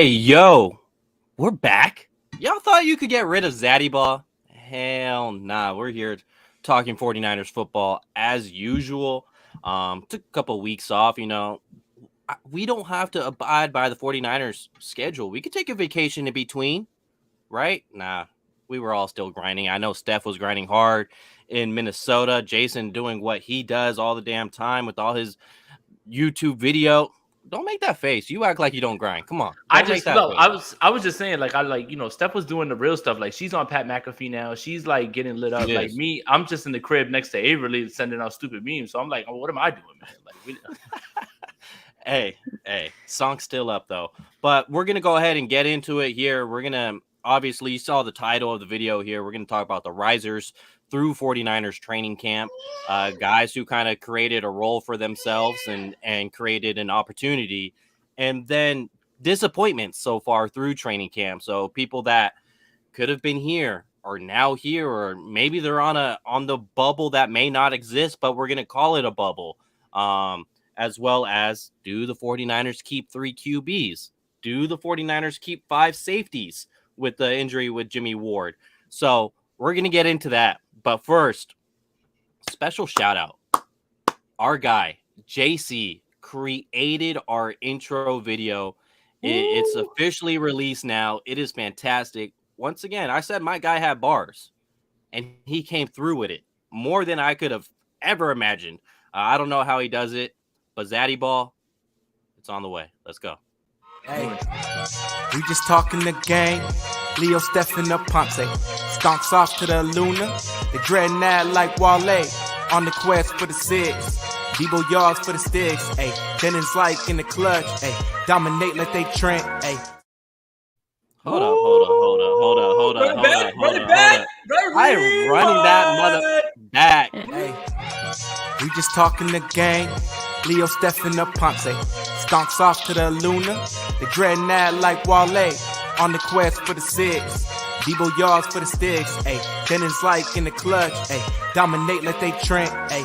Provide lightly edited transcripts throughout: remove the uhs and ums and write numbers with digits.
Hey, yo, we're back. Y'all thought you could get rid of Zaddy Ball? Hell nah. We're here talking 49ers football as usual. Took a couple weeks off, We don't have to abide by the 49ers schedule. We could take a vacation in between, right? Nah, we were all still grinding. I know Steph was grinding hard in Minnesota. Jason doing what he does all the damn time with all his YouTube video. Don't make that face. You act like you don't grind. Come on. Don't make that face. I was just saying, Steph was doing the real stuff. Like, she's on Pat McAfee now. She's like getting lit up. Like me, I'm just in the crib next to Avery sending out stupid memes. So I'm like, oh, what am I doing, man? Like, hey, song's still up though. But we're gonna go ahead and get into it here. We're gonna obviously, you saw the title of the video here. We're gonna talk about the risers through 49ers training camp, guys who kind of created a role for themselves and created an opportunity, and then disappointments so far through training camp. So people that could have been here are now here, or maybe they're on the bubble that may not exist, but we're gonna call it a bubble. As well as, do the 49ers keep 3 QBs? Do the 49ers keep 5 safeties with the injury with Jimmy Ward? So we're going to get into that. But first, special shout out. Our guy, JC, created our intro video. It's officially released now. It is fantastic. Once again, I said my guy had bars, and he came through with it more than I could have ever imagined. I don't know how he does it, but Zaddy Ball, it's on the way. Let's go. Hey, we just talking the game. Leo, Stephen, up Ponce. Stonks off to the Luna. They dreading that like Wale. On the quest for the 6. Debo yards for the sticks. Hey, Jennings like in the clutch. Hey, dominate like they Trent. Hey. Hold up. I am running that mother back. Hey, we just talking the game. Leo, Stephen, up Ponce. Stonks off to the Luna. They dreading that like Wale. On the quest for the 6. Debo yards for the sticks. Hey, Jennings like in the clutch. Hey, dominate like they Trent. Hey.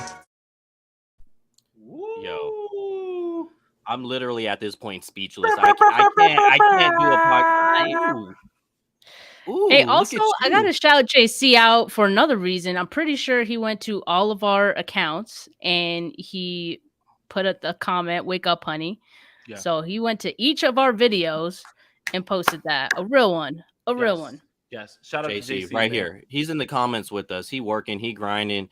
Yo, I'm literally at this point speechless. I can't do a podcast. Hey, also, I got to shout JC out for another reason. I'm pretty sure he went to all of our accounts and he put a comment, "Wake up, honey." Yeah. So he went to each of our videos and posted that. A real one. Real one. Yes. Shout out JC, to JC right here. He's in the comments with us. He working, he grinding,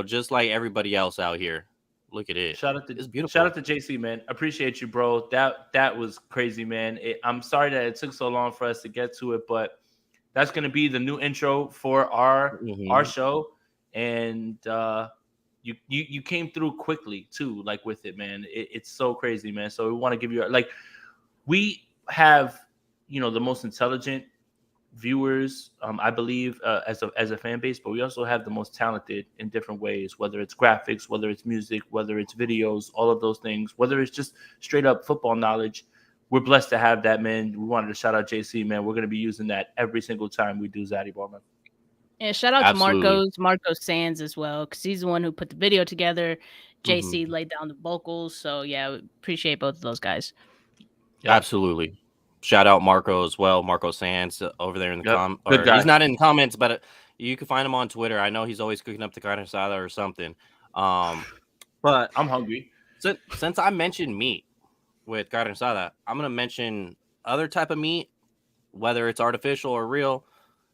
just like everybody else out here. Look at it. It's beautiful. Shout out to JC, man. Appreciate you, bro. That was crazy, man. I'm sorry that it took so long for us to get to it, but that's going to be the new intro for our show. And you came through quickly too, like with it, man. It's so crazy, man. So we want to give you we have, the most intelligent viewers, I believe, as a fan base, but we also have the most talented in different ways, whether it's graphics, whether it's music, whether it's videos, all of those things, whether it's just straight up football knowledge. We're blessed to have that, man. We wanted to shout out JC, man. We're going to be using that every single time we do Zaddy Ball, man. And shout out to Marcos Sands as well, because he's the one who put the video together. JC laid down the vocals. So, yeah, we appreciate both of those guys. Yeah. Absolutely. Shout out Marco as well. Marco Sands over there in the comments. He's not in the comments, but you can find him on Twitter. I know he's always cooking up the carne asada or something. But I'm hungry. Since I mentioned meat with carne asada, I'm going to mention other type of meat, whether it's artificial or real.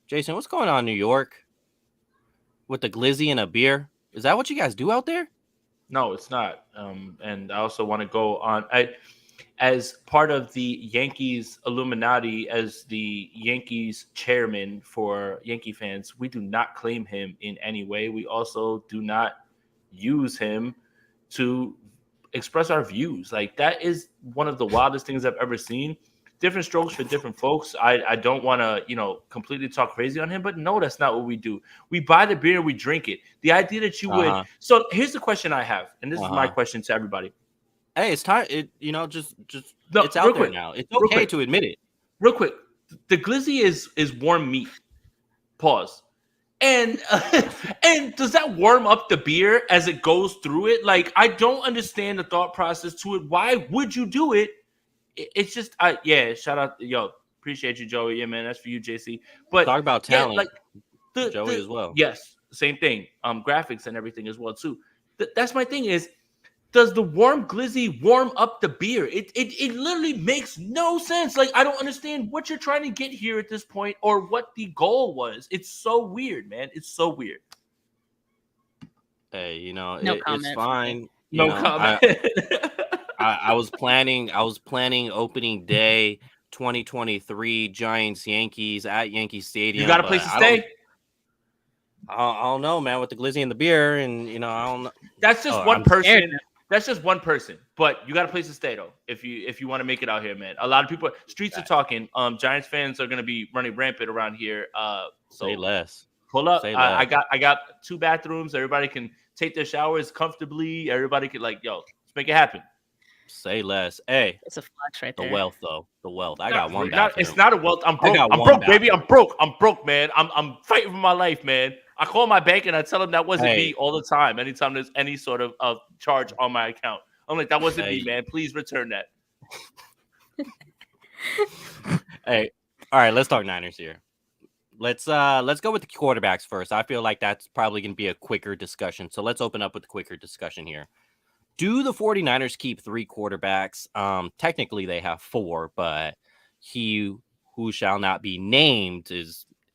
Jason, what's going on in New York with the glizzy and a beer? Is that what you guys do out there? No, it's not. And I also want to go on. As part of the Yankees Illuminati, as the Yankees chairman for Yankee fans, we do not claim him in any way. We also do not use him to express our views. Like, that is one of the wildest things I've ever seen. Different strokes for different folks. I don't want to, completely talk crazy on him, but no, that's not what we do. We buy the beer, we drink it. The idea that you would. So here's the question I have, and this is my question to everybody. Hey, it's time. It's out there now. It's okay to admit it. Real quick, the glizzy is warm meat. Pause. And does that warm up the beer as it goes through it? Like, I don't understand the thought process to it. Why would you do it it's just shout out, appreciate you, Joey. Yeah, man, that's for you, JC. But talk about talent, Joey as well. Yes, same thing. Graphics and everything as well too. That's my thing is, does the warm glizzy warm up the beer? It literally makes no sense. Like, I don't understand what you're trying to get here at this point, or what the goal was. It's so weird, man. It's so weird. Hey, comment. It's fine. No comment. I was planning opening day 2023 Giants Yankees at Yankee Stadium. You got a place to stay? I don't know, man, with the glizzy and the beer, and I don't know. That's just one person. That's just one person. But you got a place to stay though, if you want to make it out here, man. A lot of people, streets are talking. Giants fans are gonna be running rampant around here. So say less. Pull up. I got 2 bathrooms. Everybody can take their showers comfortably. Everybody can let's make it happen. Say less. Hey, it's a flex right there. The wealth, though. The wealth. I got one bathroom. It's not a wealth. I'm broke. I'm broke, baby. I'm broke, man. I'm fighting for my life, man. I call my bank and I tell them that wasn't me all the time. Anytime there's any sort of charge on my account, I'm like, that wasn't me, man. Please return that. Hey, all right. Let's talk Niners here. Let's go with the quarterbacks first. I feel like that's probably going to be a quicker discussion. So let's open up with the quicker discussion here. Do the 49ers keep 3 quarterbacks? Technically, they have 4, but he who shall not be named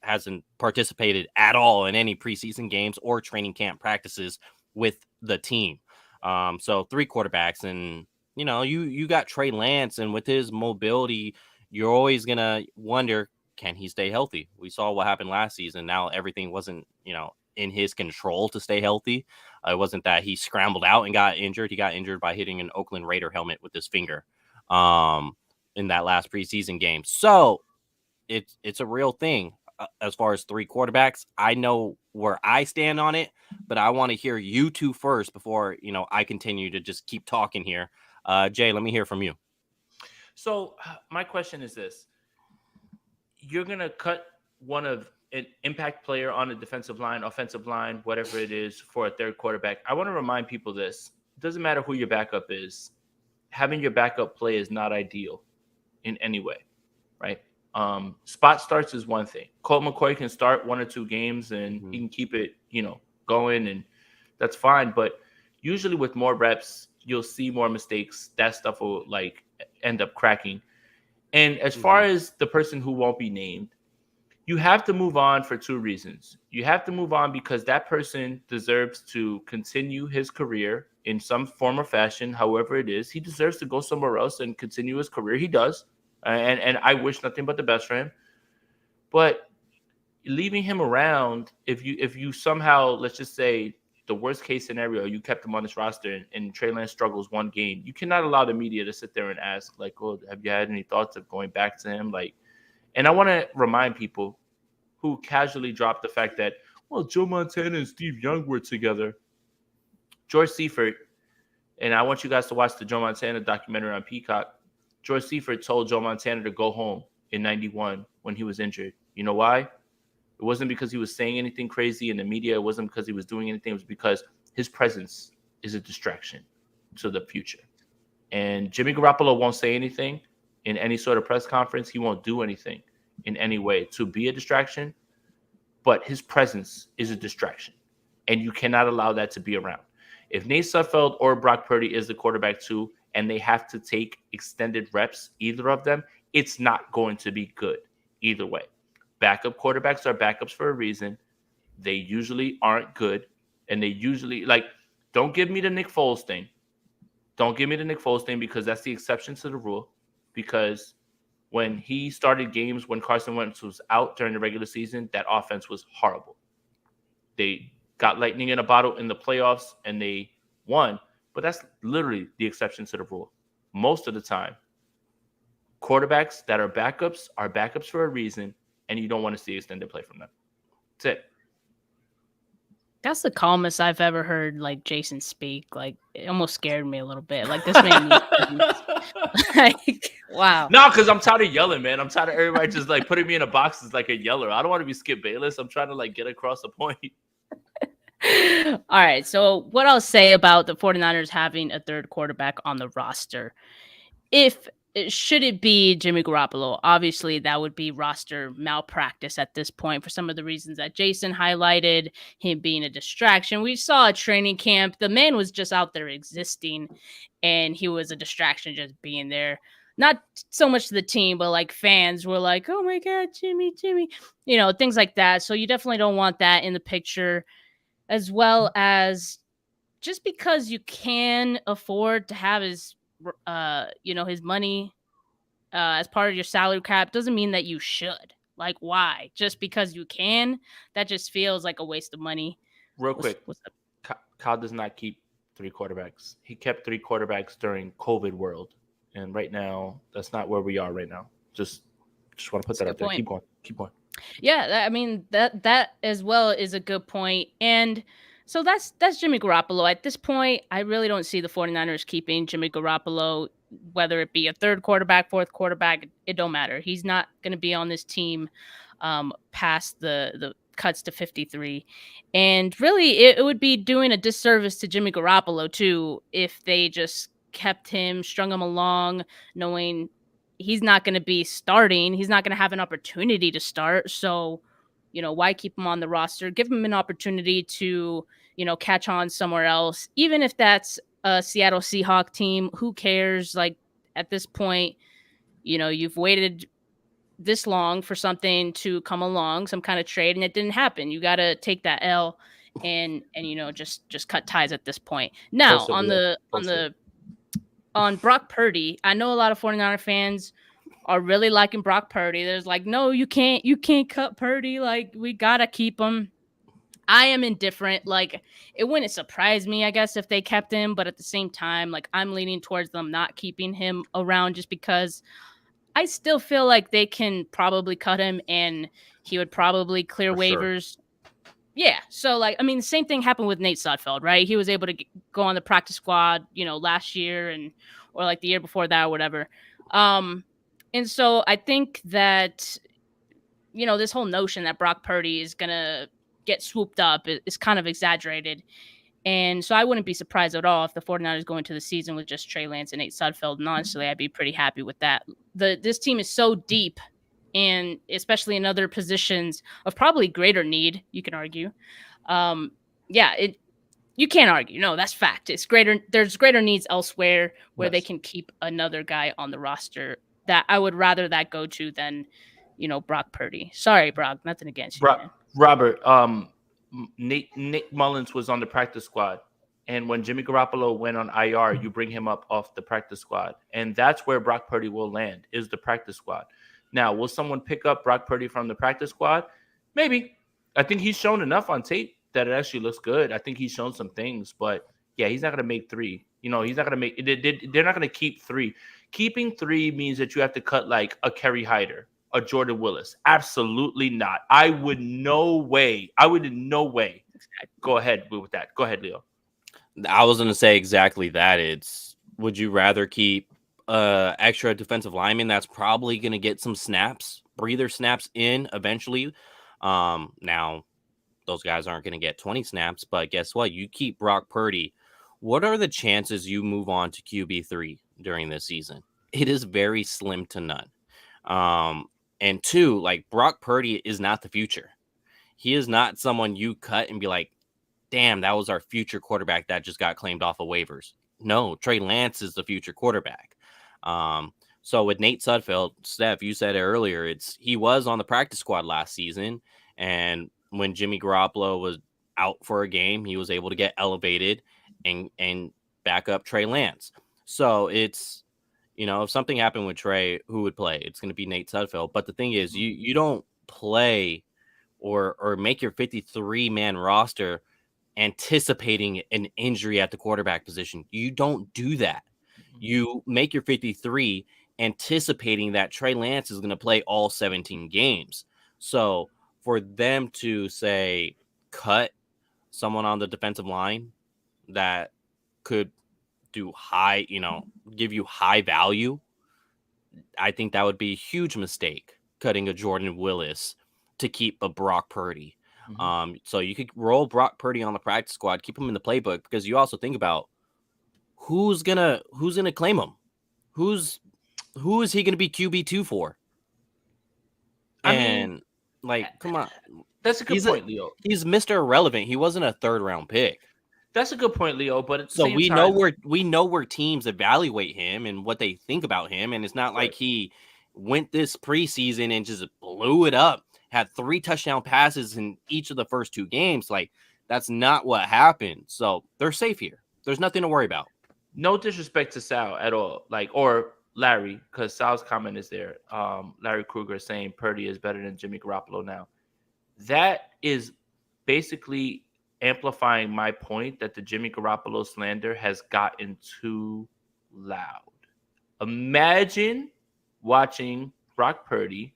hasn't participated at all in any preseason games or training camp practices with the team. So 3 quarterbacks, and you got Trey Lance, and with his mobility, you're always gonna wonder, can he stay healthy? We saw what happened last season. Now everything wasn't in his control to stay healthy. It wasn't that he scrambled out and got injured. He got injured by hitting an Oakland Raider helmet with his finger in that last preseason game. So it's a real thing as far as 3 quarterbacks. I know where I stand on it, but I want to hear you two first before I continue to just keep talking here. Jay, let me hear from you. So my question is this. You're going to cut one of an impact player on the defensive line, offensive line, whatever it is, for a 3rd quarterback. I want to remind people this. It doesn't matter who your backup is. Having your backup play is not ideal in any way, right? Spot starts is one thing. Colt McCoy can start 1 or 2 games and he can keep it, going, and that's fine. But usually with more reps, you'll see more mistakes. That stuff will end up cracking. And as far as the person who won't be named, you have to move on for 2 reasons. You have to move on because that person deserves to continue his career in some form or fashion, however it is. He deserves to go somewhere else and continue his career. He does. And I wish nothing but the best for him. But leaving him around, if you somehow, let's just say, the worst case scenario, you kept him on this roster and Trey Lance struggles 1 game, you cannot allow the media to sit there and ask, oh, have you had any thoughts of going back to him? And I want to remind people who casually dropped the fact that, well, Joe Montana and Steve Young were together. George Seifert, and I want you guys to watch the Joe Montana documentary on Peacock. George Seifert told Joe Montana to go home in 91 when he was injured. You know why? It wasn't because he was saying anything crazy in the media. It wasn't because he was doing anything. It was because his presence is a distraction to the future. And Jimmy Garoppolo won't say anything in any sort of press conference. He won't do anything in any way to be a distraction, but his presence is a distraction, and you cannot allow that to be around. If Nate Sudfeld or Brock Purdy is the quarterback too, and they have to take extended reps, either of them, it's not going to be good either way. Backup quarterbacks are backups for a reason. They usually aren't good, and they usually, don't give me the Nick Foles thing. Don't give me the Nick Foles thing, because that's the exception to the rule. Because when he started games when Carson Wentz was out during the regular season, that offense was horrible. They got lightning in a bottle in the playoffs and they won, but that's literally the exception to the rule. Most of the time, quarterbacks that are backups for a reason, and you don't want to see extended play from them. That's it. That's the calmest I've ever heard Jason speak. It almost scared me a little bit. This made me wow. No, because I'm tired of yelling, man. I'm tired of everybody just putting me in a box as a yeller. I don't want to be Skip Bayless. I'm trying to get across the point. All right. So what I'll say about the 49ers having a 3rd quarterback on the roster. If should it be Jimmy Garoppolo? Obviously, that would be roster malpractice at this point for some of the reasons that Jason highlighted, him being a distraction. We saw a training camp. The man was just out there existing, and he was a distraction just being there. Not so much to the team, but like fans were like, oh my God, Jimmy, things like that. So you definitely don't want that in the picture, as well as just because you can afford to have his his money as part of your salary cap doesn't mean that you should. Like, why? Just because you can? That just feels like a waste of money. Real quick, what's up? Kyle does not keep 3 quarterbacks. He kept 3 quarterbacks during COVID world, and right now that's not where we are right now. Just want to put that out there. Keep going. Yeah, I mean that as well is a good point. And so that's Jimmy Garoppolo. At this point, I really don't see the 49ers keeping Jimmy Garoppolo, whether it be a third quarterback, fourth quarterback, it don't matter. He's not going to be on this team past the cuts to 53. And really, it would be doing a disservice to Jimmy Garoppolo, too, if they just kept him, strung him along, knowing he's not going to be starting. He's not going to have an opportunity to start. So, why keep him on the roster? Give him an opportunity to, catch on somewhere else. Even if that's a Seattle Seahawks team, who cares? Like, at this point, you've waited this long for something to come along, some kind of trade, and it didn't happen. You got to take that L and just cut ties at this point. Now, on Brock Purdy, I know a lot of 49er fans are really liking Brock Purdy. There's like, no, you can't cut Purdy. Like, we gotta keep him. I am indifferent. Like, it wouldn't surprise me, I guess, if they kept him, but at the same time, like, I'm leaning towards them not keeping him around just because I still feel like they can probably cut him and he would probably clear waivers. Sure. Yeah. So, like, I mean, the same thing happened with Nate Sudfeld, right? He was able to go on the practice squad, last year or like the year before that or whatever. And so I think that, this whole notion that Brock Purdy is going to get swooped up is kind of exaggerated. And so I wouldn't be surprised at all if the 49ers go into the season with just Trey Lance and Nate Sudfeld. And honestly, I'd be pretty happy with that. This team is so deep, and especially in other positions of probably greater need, you can argue. You can't argue. No, that's fact. It's greater. There's greater needs elsewhere where they can keep another guy on the roster that I would rather that go to than, Brock Purdy. Sorry, Brock, nothing against you, man. Robert, Nick Mullins was on the practice squad. And when Jimmy Garoppolo went on IR, you bring him up off the practice squad. And that's where Brock Purdy will land, is the practice squad. Now, will someone pick up Brock Purdy from the practice squad? Maybe. I think he's shown enough on tape that it actually looks good. I think he's shown some things. But, yeah, he's not going to make 3. He's not going to make – they're not going to keep 3. Keeping 3 means that you have to cut like a Kerry Hyder, a Jordan Willis. Absolutely not. I would in no way. Go ahead with that. Go ahead, Leo. I was going to say exactly that. Would you rather keep extra defensive lineman that's probably going to get some breather snaps in eventually? Now, those guys aren't going to get 20 snaps, but guess what? You keep Brock Purdy. What are the chances you move on to QB3 during this season? It is very slim to none. And 2, like, Brock Purdy is not the future. He is not someone you cut and be like, damn, that was our future quarterback that just got claimed off of waivers. No, Trey Lance is the future quarterback. So with Nate Sudfeld, Steph, you said it earlier, he was on the practice squad last season. And when Jimmy Garoppolo was out for a game, he was able to get elevated and back up Trey Lance. So it's, if something happened with Trey, who would play? It's going to be Nate Sudfeld. But the thing is, you don't play or make your 53-man roster anticipating an injury at the quarterback position. You don't do that. You make your 53 anticipating that Trey Lance is going to play all 17 games. So for them to say cut someone on the defensive line that could do high, give you high value, I think that would be a huge mistake, cutting a Jordan Willis to keep a Brock Purdy. So you could roll Brock Purdy on the practice squad, keep him in the playbook, because you also think about who's gonna claim him, who's Who is he going to be QB2 for? I mean, come on. That's a good point, Leo. He's Mr. Irrelevant. He wasn't a 3rd-round pick. That's a good point, Leo. But at the same we time, know where teams evaluate him and what they think about him, and it's not like he went this preseason and just blew it up. Had 3 touchdown passes in each of the first 2 games. Like, that's not what happened. So they're safe here. There's nothing to worry about. No disrespect to Sal at all, or Larry, because Sal's comment is there. Larry Kruger saying Purdy is better than Jimmy Garoppolo now. That is basically amplifying my point that the Jimmy Garoppolo slander has gotten too loud. Imagine watching Brock Purdy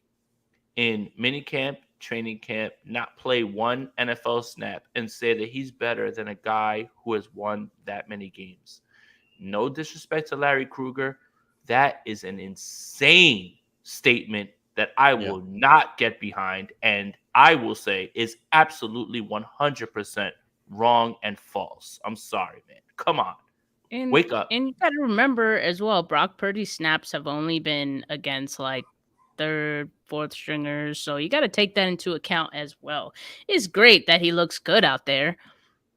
in minicamp, training camp, not play one NFL snap and say that he's better than a guy who has won that many games. No disrespect to Larry Kruger. That is an insane statement that I will not get behind, and I will say is absolutely 100% wrong and false. I'm sorry, man. Come on. Wake up. And you got to remember as well, Brock Purdy's snaps have only been against 3rd, 4th stringers. So you got to take that into account as well. It's great that he looks good out there,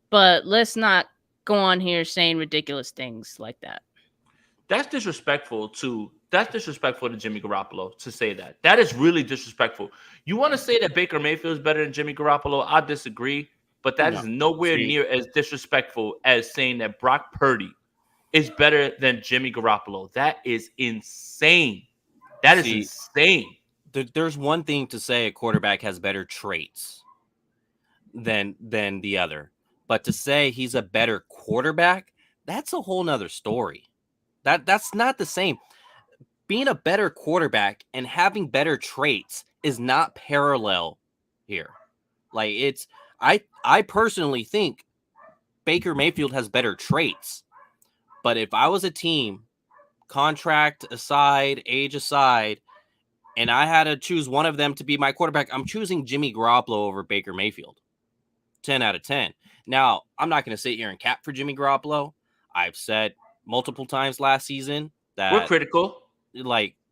but let's not go on here saying ridiculous things like that. That's disrespectful to Jimmy Garoppolo to say that. That is really disrespectful. You want to say that Baker Mayfield is better than Jimmy Garoppolo? I disagree, but that is nowhere near as disrespectful as saying that Brock Purdy is better than Jimmy Garoppolo. That is insane. That is insane. There's one thing to say a quarterback has better traits than the other, but to say he's a better quarterback, that's a whole nother story. That's not the same. Being a better quarterback and having better traits is not parallel here. I personally think Baker Mayfield has better traits, but if I was a team, contract aside, age aside, and I had to choose one of them to be my quarterback, I'm choosing Jimmy Garoppolo over Baker Mayfield. 10 out of 10. Now, I'm not going to sit here and cap for Jimmy Garoppolo. I've said multiple times last season that we're critical,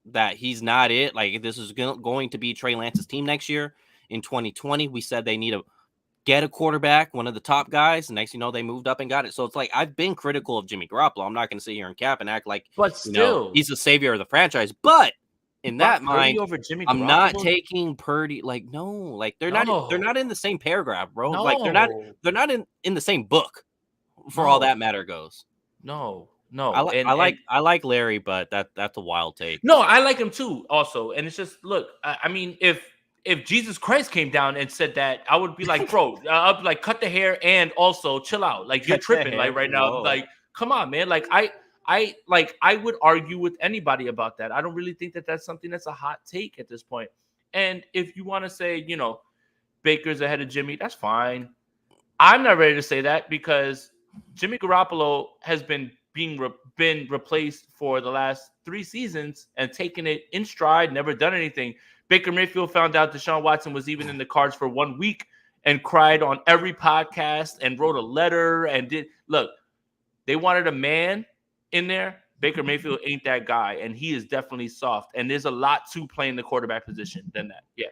that he's not it. This is going to be Trey Lance's team next year. In 2020, we said they need to get a quarterback, one of the top guys. And next, they moved up and got it. So it's I've been critical of Jimmy Garoppolo. I'm not going to sit here and cap and act like, but still, he's the savior of the franchise. But in that mind, over Jimmy I'm not taking Purdy. They're not in the same paragraph, bro. No. They're not in the same book. For all that matter goes. No. I like Larry, but that's a wild take. No, I like him too, also. And it's just, look, I mean, if Jesus Christ came down and said that, I would be like, bro, I'd be like, cut the hair and also chill out. You're tripping, right now. Whoa. Come on, man. I would argue with anybody about that. I don't really think that that's something that's a hot take at this point. And if you want to say, Baker's ahead of Jimmy, that's fine. I'm not ready to say that because Jimmy Garoppolo has been replaced for the last 3 seasons and taken it in stride, never done anything. Baker Mayfield found out Deshaun Watson was even in the cards for 1 week and cried on every podcast and wrote a letter and they wanted a man in there. Baker Mayfield ain't that guy, and he is definitely soft. And there's a lot to playing the quarterback position than that. Yeah.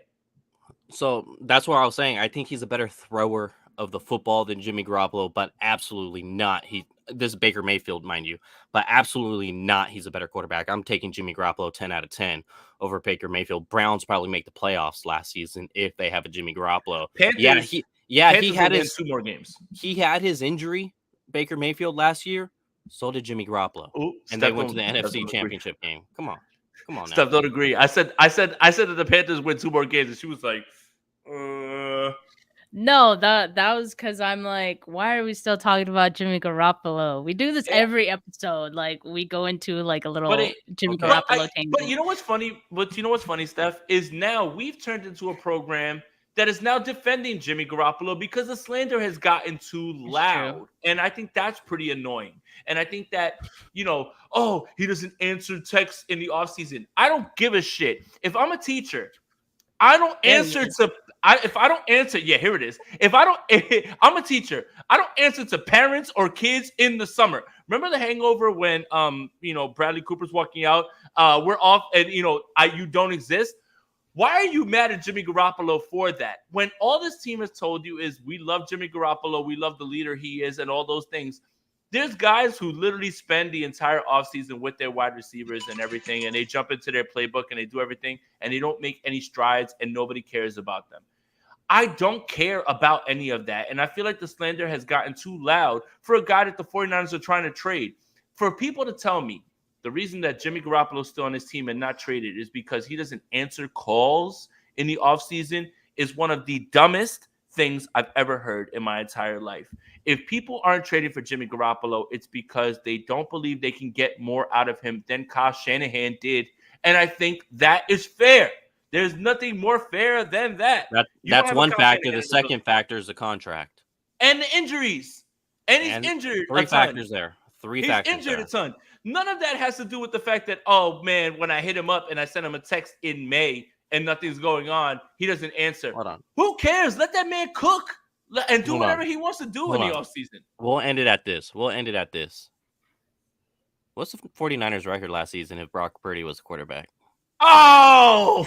So that's what I was saying. I think he's a better thrower of the football than Jimmy Garoppolo, but absolutely not. This is Baker Mayfield, mind you, but absolutely not. He's a better quarterback. I'm taking Jimmy Garoppolo 10 out of 10 over Baker Mayfield. Browns probably make the playoffs last season if they have a Jimmy Garoppolo. Panthers, he had his 2 more games. He had his injury, Baker Mayfield, last year. So did Jimmy Garoppolo. Ooh, and they went to the NFC Championship game. Come on now. Steph don't agree. I said that the Panthers win 2 more games, and she was like, No, that was because I'm like, why are we still talking about Jimmy Garoppolo? We do this every episode. We go into a little Jimmy Garoppolo thing. But you know what's funny? Steph, is now we've turned into a program that is now defending Jimmy Garoppolo because the slander has gotten too loud. And I think that's pretty annoying. And I think that, he doesn't answer texts in the offseason. I don't give a shit. If I'm a teacher, I don't answer to if I don't answer, here it is. I'm a teacher. I don't answer to parents or kids in the summer. Remember the Hangover when Bradley Cooper's walking out, we're off, and you don't exist. Why are you mad at Jimmy Garoppolo for that? When all this team has told you is we love Jimmy Garoppolo, we love the leader he is, and all those things. There's guys who literally spend the entire offseason with their wide receivers and everything, and they jump into their playbook and they do everything, and they don't make any strides, and nobody cares about them. I don't care about any of that, and I feel like the slander has gotten too loud for a guy that the 49ers are trying to trade. For people to tell me the reason that Jimmy Garoppolo is still on his team and not traded is because he doesn't answer calls in the offseason is one of the dumbest things I've ever heard in my entire life. If people aren't trading for Jimmy Garoppolo, it's because they don't believe they can get more out of him than Kyle Shanahan did. And I think that is fair. There's nothing more fair than that. That's one factor. The second factor is the contract. And the injuries. And he's injured. Three factors there. He's injured a ton. None of that has to do with the fact that, oh, man, when I hit him up and I sent him a text in May and nothing's going on, he doesn't answer. Hold on. Who cares? Let that man cook and do whatever he wants to do in the offseason. We'll end it at this. What's the 49ers record last season if Brock Purdy was the quarterback? Oh!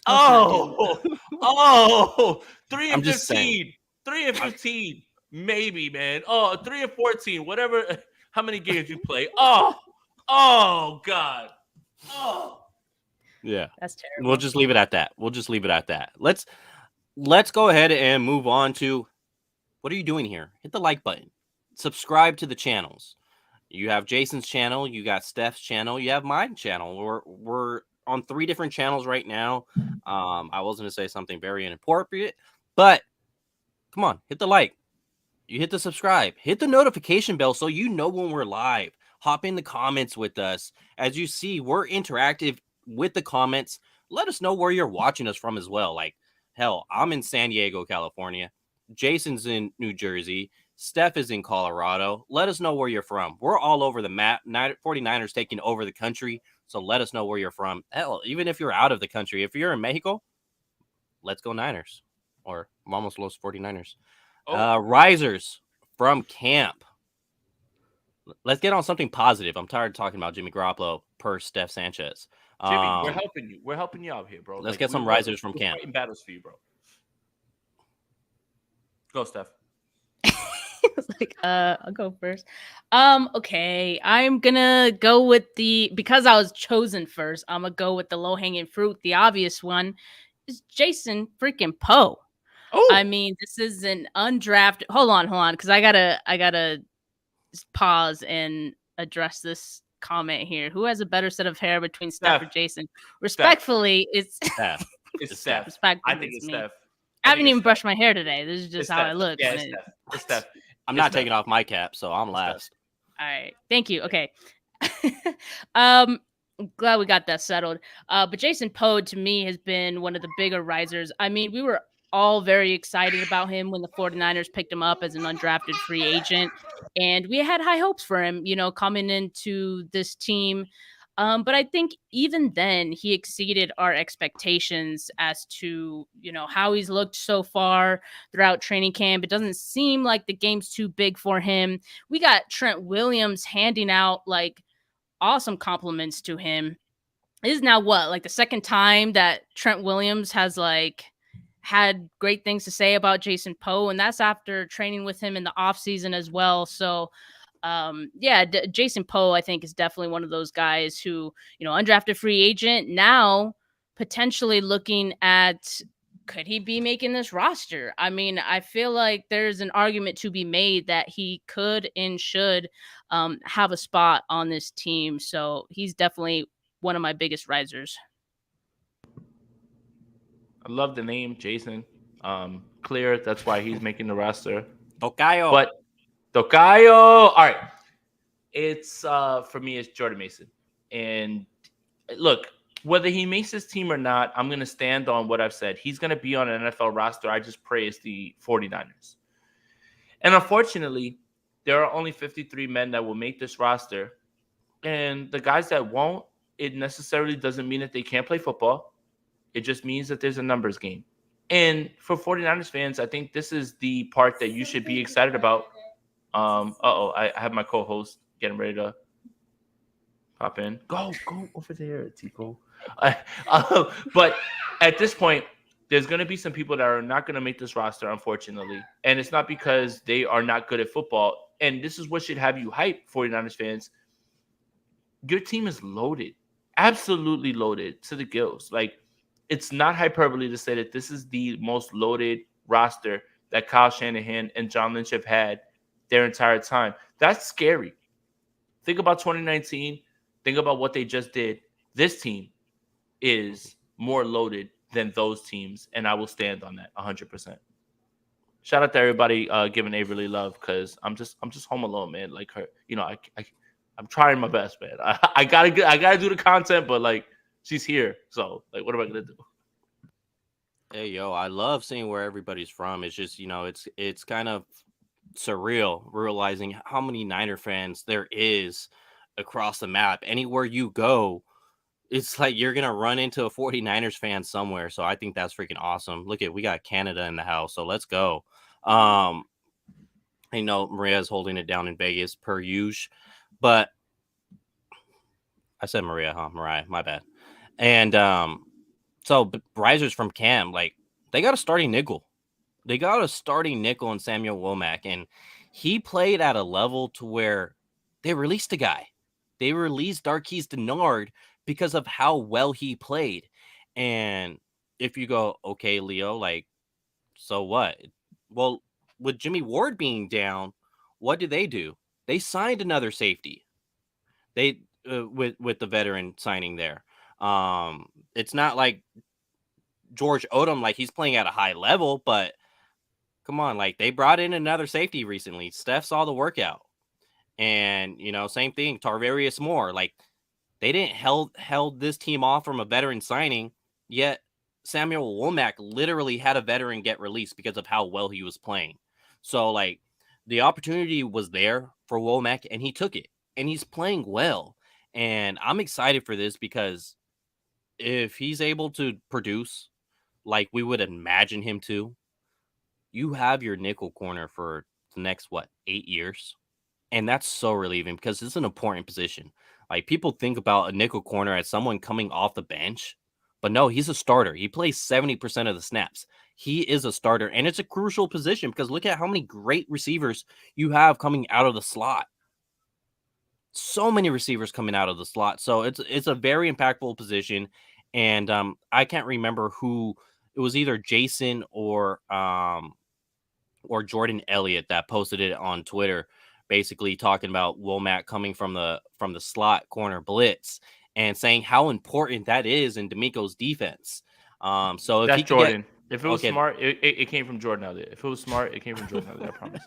3-15. 3-15. Maybe, man. 3-14. Whatever. How many games you play? Oh, God. Oh. Yeah. That's terrible. We'll just leave it at that. Let's go ahead and move on to what are you doing here? Hit the like button. Subscribe to the channels. You have Jason's channel, you got Steph's channel, you have my channel. We're on 3 different channels right now. I was going to say something very inappropriate, but come on, hit the like. You hit the subscribe, hit the notification bell so you know when we're live. Hop in the comments with us. As you see, we're interactive with the comments. Let us know where you're watching us from as well. Like, hell, I'm in San Diego, California. Jason's in New Jersey. Steph is in Colorado. Let us know where you're from. We're all over the map. 49ers taking over the country. So let us know where you're from. Hell, even if you're out of the country, if you're in Mexico, let's go Niners. Or Vamos los 49ers. Risers from camp. Let's get on something positive. I'm tired of talking about Jimmy Garoppolo per Steph Sanchez. Jimmy, we're helping you. We're helping you out here, bro. Let's get some risers from camp. Fighting battles for you, bro. Go, Steph. I'll go first. Okay, I'm gonna go with because I was chosen first, I'm gonna go with the low-hanging fruit. The obvious one is Jason freaking Poe. Oh, I mean, this is an undrafted. Hold on, because I gotta pause and address this comment here. Who has a better set of hair between Steph or Jason? Respectfully, it's Steph. It's Steph. Respectfully, I think it's Steph. I haven't even brushed my hair today. This is just how I look. Yeah, it's Steph. I'm not taking off my cap, so I'm last. All right. Thank you. Okay. Glad we got that settled. But Jason Pode, to me, has been one of the bigger risers. I mean, we were all very excited about him when the 49ers picked him up as an undrafted free agent. And we had high hopes for him, coming into this team. But I think even then he exceeded our expectations as to, how he's looked so far throughout training camp. It doesn't seem like the game's too big for him. We got Trent Williams handing out awesome compliments to him. This is now the second time that Trent Williams has had great things to say about Jason Poe, and that's after training with him in the offseason as well. So Jason Poe, I think, is definitely one of those guys who, undrafted free agent, now potentially looking at, could he be making this roster? I mean, I feel like there's an argument to be made that he could and should have a spot on this team. So he's definitely one of my biggest risers. I love the name Jason. Clear. That's why he's making the roster. Tocayo. But Tocayo. All right. It's for me, it's Jordan Mason. And look, whether he makes his team or not, I'm going to stand on what I've said. He's going to be on an NFL roster. I just pray it's the 49ers. And unfortunately, there are only 53 men that will make this roster. And the guys that won't, it necessarily doesn't mean that they can't play football. It just means that there's a numbers game. And for 49ers fans, I think this is the part that you should be excited about. I have my co-host getting ready to pop in. Go over there, Tico. But at this point, there's going to be some people that are not going to make this roster, unfortunately. And it's not because they are not good at football. And this is what should have you hype, 49ers fans. Your team is loaded, absolutely loaded to the gills. Like, it's not hyperbole to say that this is the most loaded roster that Kyle Shanahan and John Lynch have had their entire time. That's scary. Think about 2019. Think about what they just did. This team is more loaded than those teams, and I will stand on that 100%. Shout out to everybody giving Averly love, because I'm just home alone, man. Like her, I'm trying my best, man. I gotta do the content, but like she's here, so like, what am I gonna do? Hey, yo, I love seeing where everybody's from. It's just, it's kind of surreal realizing how many Niner fans there is across the map. Anywhere you go, it's like you're gonna run into a 49ers fan somewhere. So I think that's freaking awesome. We got Canada in the house, so let's go. I know Maria's holding it down in Vegas per usual, but I said Maria, huh? Mariah, my bad. And so risers from Cam, like, they got a starting nickel. They got a starting nickel in Samuel Womack, and he played at a level to where they released a guy. They released Darqueze Dennard because of how well he played. And if you go, okay, Leo, like, so what? Well, with Jimmy Ward being down, what did they do? They signed another safety. They with the veteran signing there. It's not like George Odom, like, he's playing at a high level, but come on, like, they brought in another safety recently. Steph saw the workout. And, same thing, Tarvarius Moore. Like, they didn't held this team off from a veteran signing, yet Samuel Womack literally had a veteran get released because of how well he was playing. So, like, the opportunity was there for Womack, and he took it. And he's playing well. And I'm excited for this because if he's able to produce like we would imagine him to, you have your nickel corner for the next, 8 years? And that's so relieving because it's an important position. Like, people think about a nickel corner as someone coming off the bench, but no, he's a starter. He plays 70% of the snaps. He is a starter, and it's a crucial position because look at how many great receivers you have coming out of the slot. So many receivers coming out of the slot. So it's a very impactful position. And I can't remember who it was, either Jason or Jordan Elliott that posted it on Twitter, basically talking about Womack coming from the slot corner blitz and saying how important that is in D'Amico's defense. So if that's he Jordan. If it was smart, it came from Jordan Elliott. If it was smart, it came from Jordan Elliott, I promise.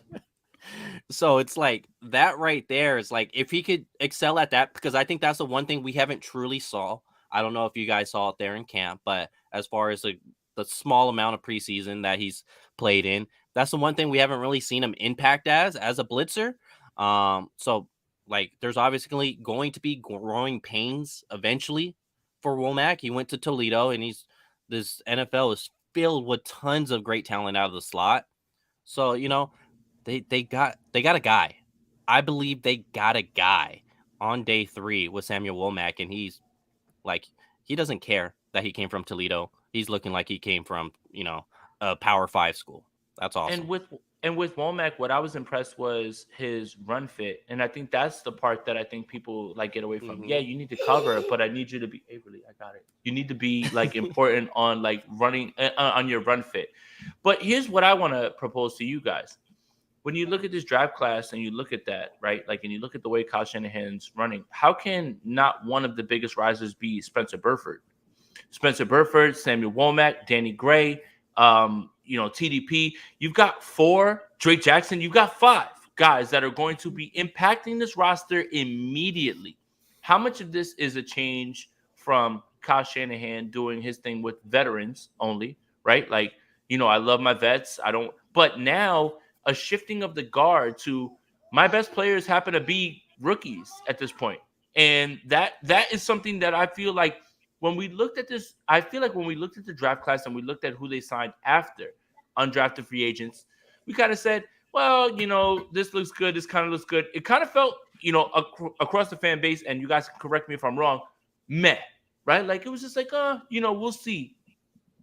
So it's like that right there is like, if he could excel at that, because I think that's the one thing we haven't truly saw. I don't know if you guys saw it there in camp, but as far as the small amount of preseason that he's played in, that's the one thing we haven't really seen him impact as a blitzer. So like, there's obviously going to be growing pains eventually for Womack. He went to Toledo, and this NFL is filled with tons of great talent out of the slot. So, they got a guy. I believe they got a guy on day 3 with Samuel Womack, and he's like, he doesn't care that he came from Toledo. He's looking like he came from, a Power 5 school. That's awesome. And with Womack, what I was impressed was his run fit, and I think that's the part that I think people like get away from. Mm-hmm. Yeah, you need to cover, but I need you to be really. I got it. You need to be like important on like running on your run fit. But here's what I want to propose to you guys. When you look at this draft class and you look at that, right? Like, and you look at the way Kyle Shanahan's running, how can not one of the biggest risers be Spencer Burford? Spencer Burford, Samuel Womack, Danny Gray, TDP. You've got 4, Drake Jackson. You've got 5 guys that are going to be impacting this roster immediately. How much of this is a change from Kyle Shanahan doing his thing with veterans only, right? Like, I love my vets. But now a shifting of the guard to my best players happen to be rookies at this point. And that is something that I feel like when we looked at this, I feel like when we looked at the draft class and we looked at who they signed after undrafted free agents, we kind of said, well, this looks good. This kind of looks good. It kind of felt, across the fan base, and you guys can correct me if I'm wrong, meh, right? Like, it was just like, we'll see.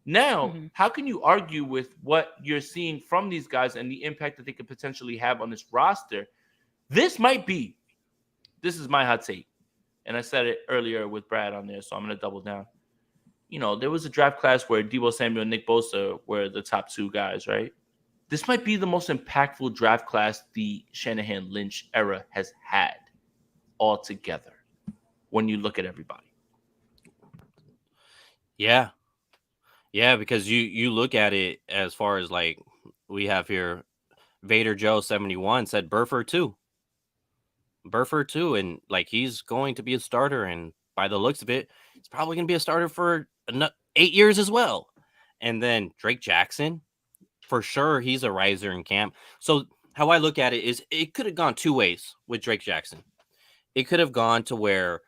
Now, how can you argue with what you're seeing from these guys and the impact that they could potentially have on this roster? This is my hot take. And I said it earlier with Brad on there, so I'm going to double down. There was a draft class where Deebo Samuel and Nick Bosa were the top 2 guys, right? This might be the most impactful draft class the Shanahan-Lynch era has had altogether when you look at everybody. Yeah. Yeah, because you look at it as far as, like, we have here, Vader Joe 71 said Burford too, and, like, he's going to be a starter, and by the looks of it, he's probably going to be a starter for 8 years as well. And then Drake Jackson, for sure, he's a riser in camp. So how I look at it is it could have gone 2 ways with Drake Jackson. It could have gone to where,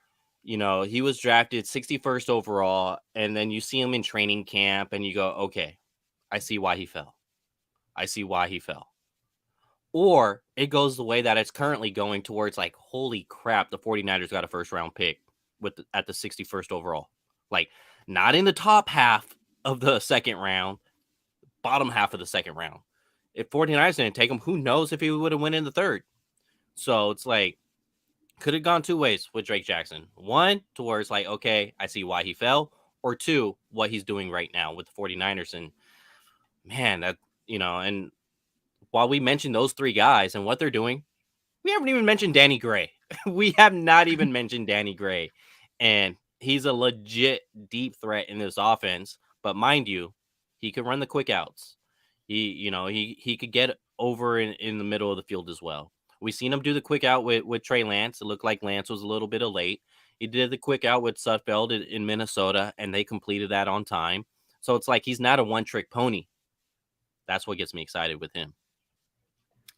he was drafted 61st overall, and then you see him in training camp, and you go, okay, I see why he fell. Or it goes the way that it's currently going towards, like, holy crap, the 49ers got a first-round pick at the 61st overall. Like, not in the top half of the second round, bottom half of the second round. If 49ers didn't take him, who knows if he would have went in the third. So it's like, could have gone 2 ways with Drake Jackson. 1, to where it's like, okay, I see why he fell. Or 2, what he's doing right now with the 49ers. And man, that, and while we mentioned those 3 guys and what they're doing, we haven't even mentioned Danny Gray. We have not even mentioned Danny Gray. And he's a legit deep threat in this offense. But mind you, he could run the quick outs. He could get over in the middle of the field as well. We seen him do the quick out with Trey Lance. It looked like Lance was a little bit late. He did the quick out with Sudfeld in Minnesota, and they completed that on time. So it's like he's not a one-trick pony. That's what gets me excited with him.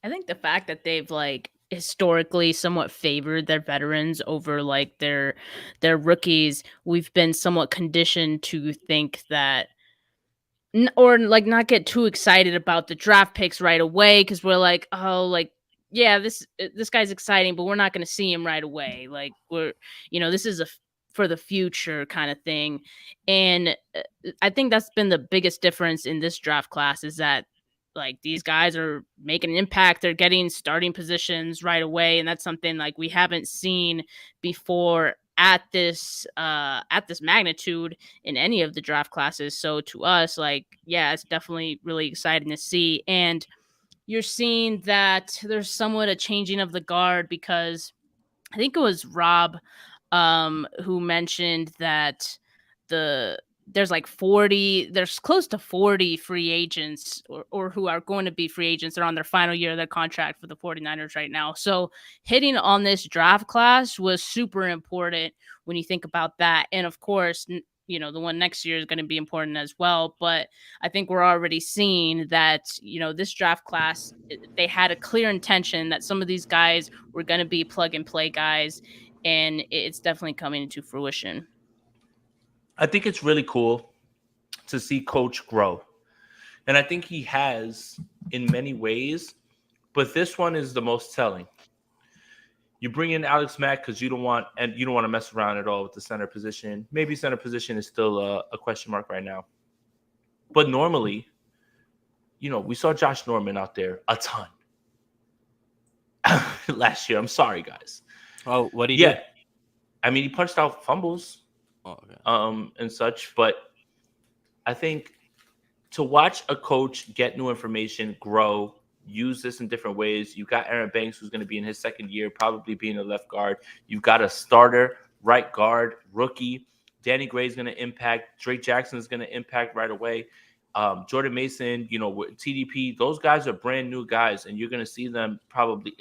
I think the fact that they've, like, historically somewhat favored their veterans over, like, their rookies, we've been somewhat conditioned to think that, or, like, not get too excited about the draft picks right away, because we're like, oh, like, yeah, this guy's exciting, but we're not going to see him right away. Like, this is for the future kind of thing. And I think that's been the biggest difference in this draft class, is that, like, these guys are making an impact. They're getting starting positions right away. And that's something, like, we haven't seen before at this magnitude in any of the draft classes. So to us, like, yeah, it's definitely really exciting to see. And you're seeing that there's somewhat a changing of the guard, because I think it was Rob who mentioned that there's close to 40 free agents or who are going to be free agents. They're on their final year of their contract for the 49ers right now. So hitting on this draft class was super important when you think about that. And of course, the one next year is going to be important as well. But I think we're already seeing that, this draft class, they had a clear intention that some of these guys were going to be plug and play guys. And it's definitely coming into fruition. I think it's really cool to see Coach grow. And I think he has in many ways, but this one is the most telling. You bring in Alex Mack because you don't want to mess around at all with the center position. Maybe center position is still a question mark right now. But normally, we saw Josh Norman out there a ton last year. I'm sorry, guys. Oh, what did he do? I mean, he punched out fumbles, and such. But I think to watch a coach get new information, grow, use this in different ways. You got Aaron Banks, who's going to be in his second year, probably being a left guard. You've got a starter, right guard, rookie. Danny Gray is going to impact. Drake Jackson is going to impact right away. Jordan Mason, TDP, those guys are brand new guys, and you're going to see them probably,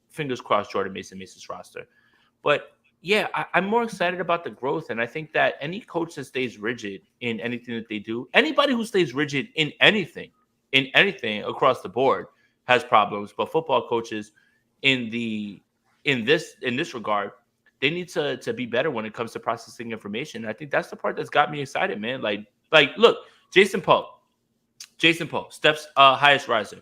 fingers crossed Jordan Mason makes his roster. But yeah, I'm more excited about the growth. And I think that any coach that stays rigid in anything that they do, anybody who stays rigid in anything across the board has problems. But football coaches in this regard, they need to be better when it comes to processing information. And I think that's the part that's got me excited, man. Like look, Jason Poe, Steph's highest riser.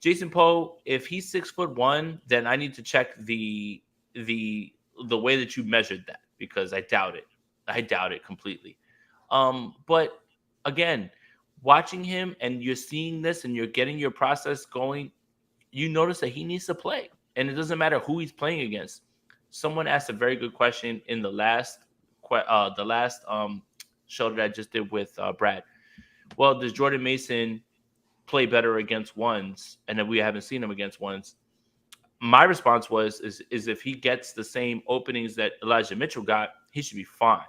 Jason Poe, if he's 6'1", then I need to check the way that you measured that, because I doubt it. I doubt it completely. But again, watching him and you're seeing this and you're getting your process going, you notice that he needs to play, and it doesn't matter who he's playing against. Someone asked a very good question in the last show that I just did with Brad. Well, does Jordan Mason play better against ones, and then we haven't seen him against ones? My response is if he gets the same openings that Elijah Mitchell got, he should be fine.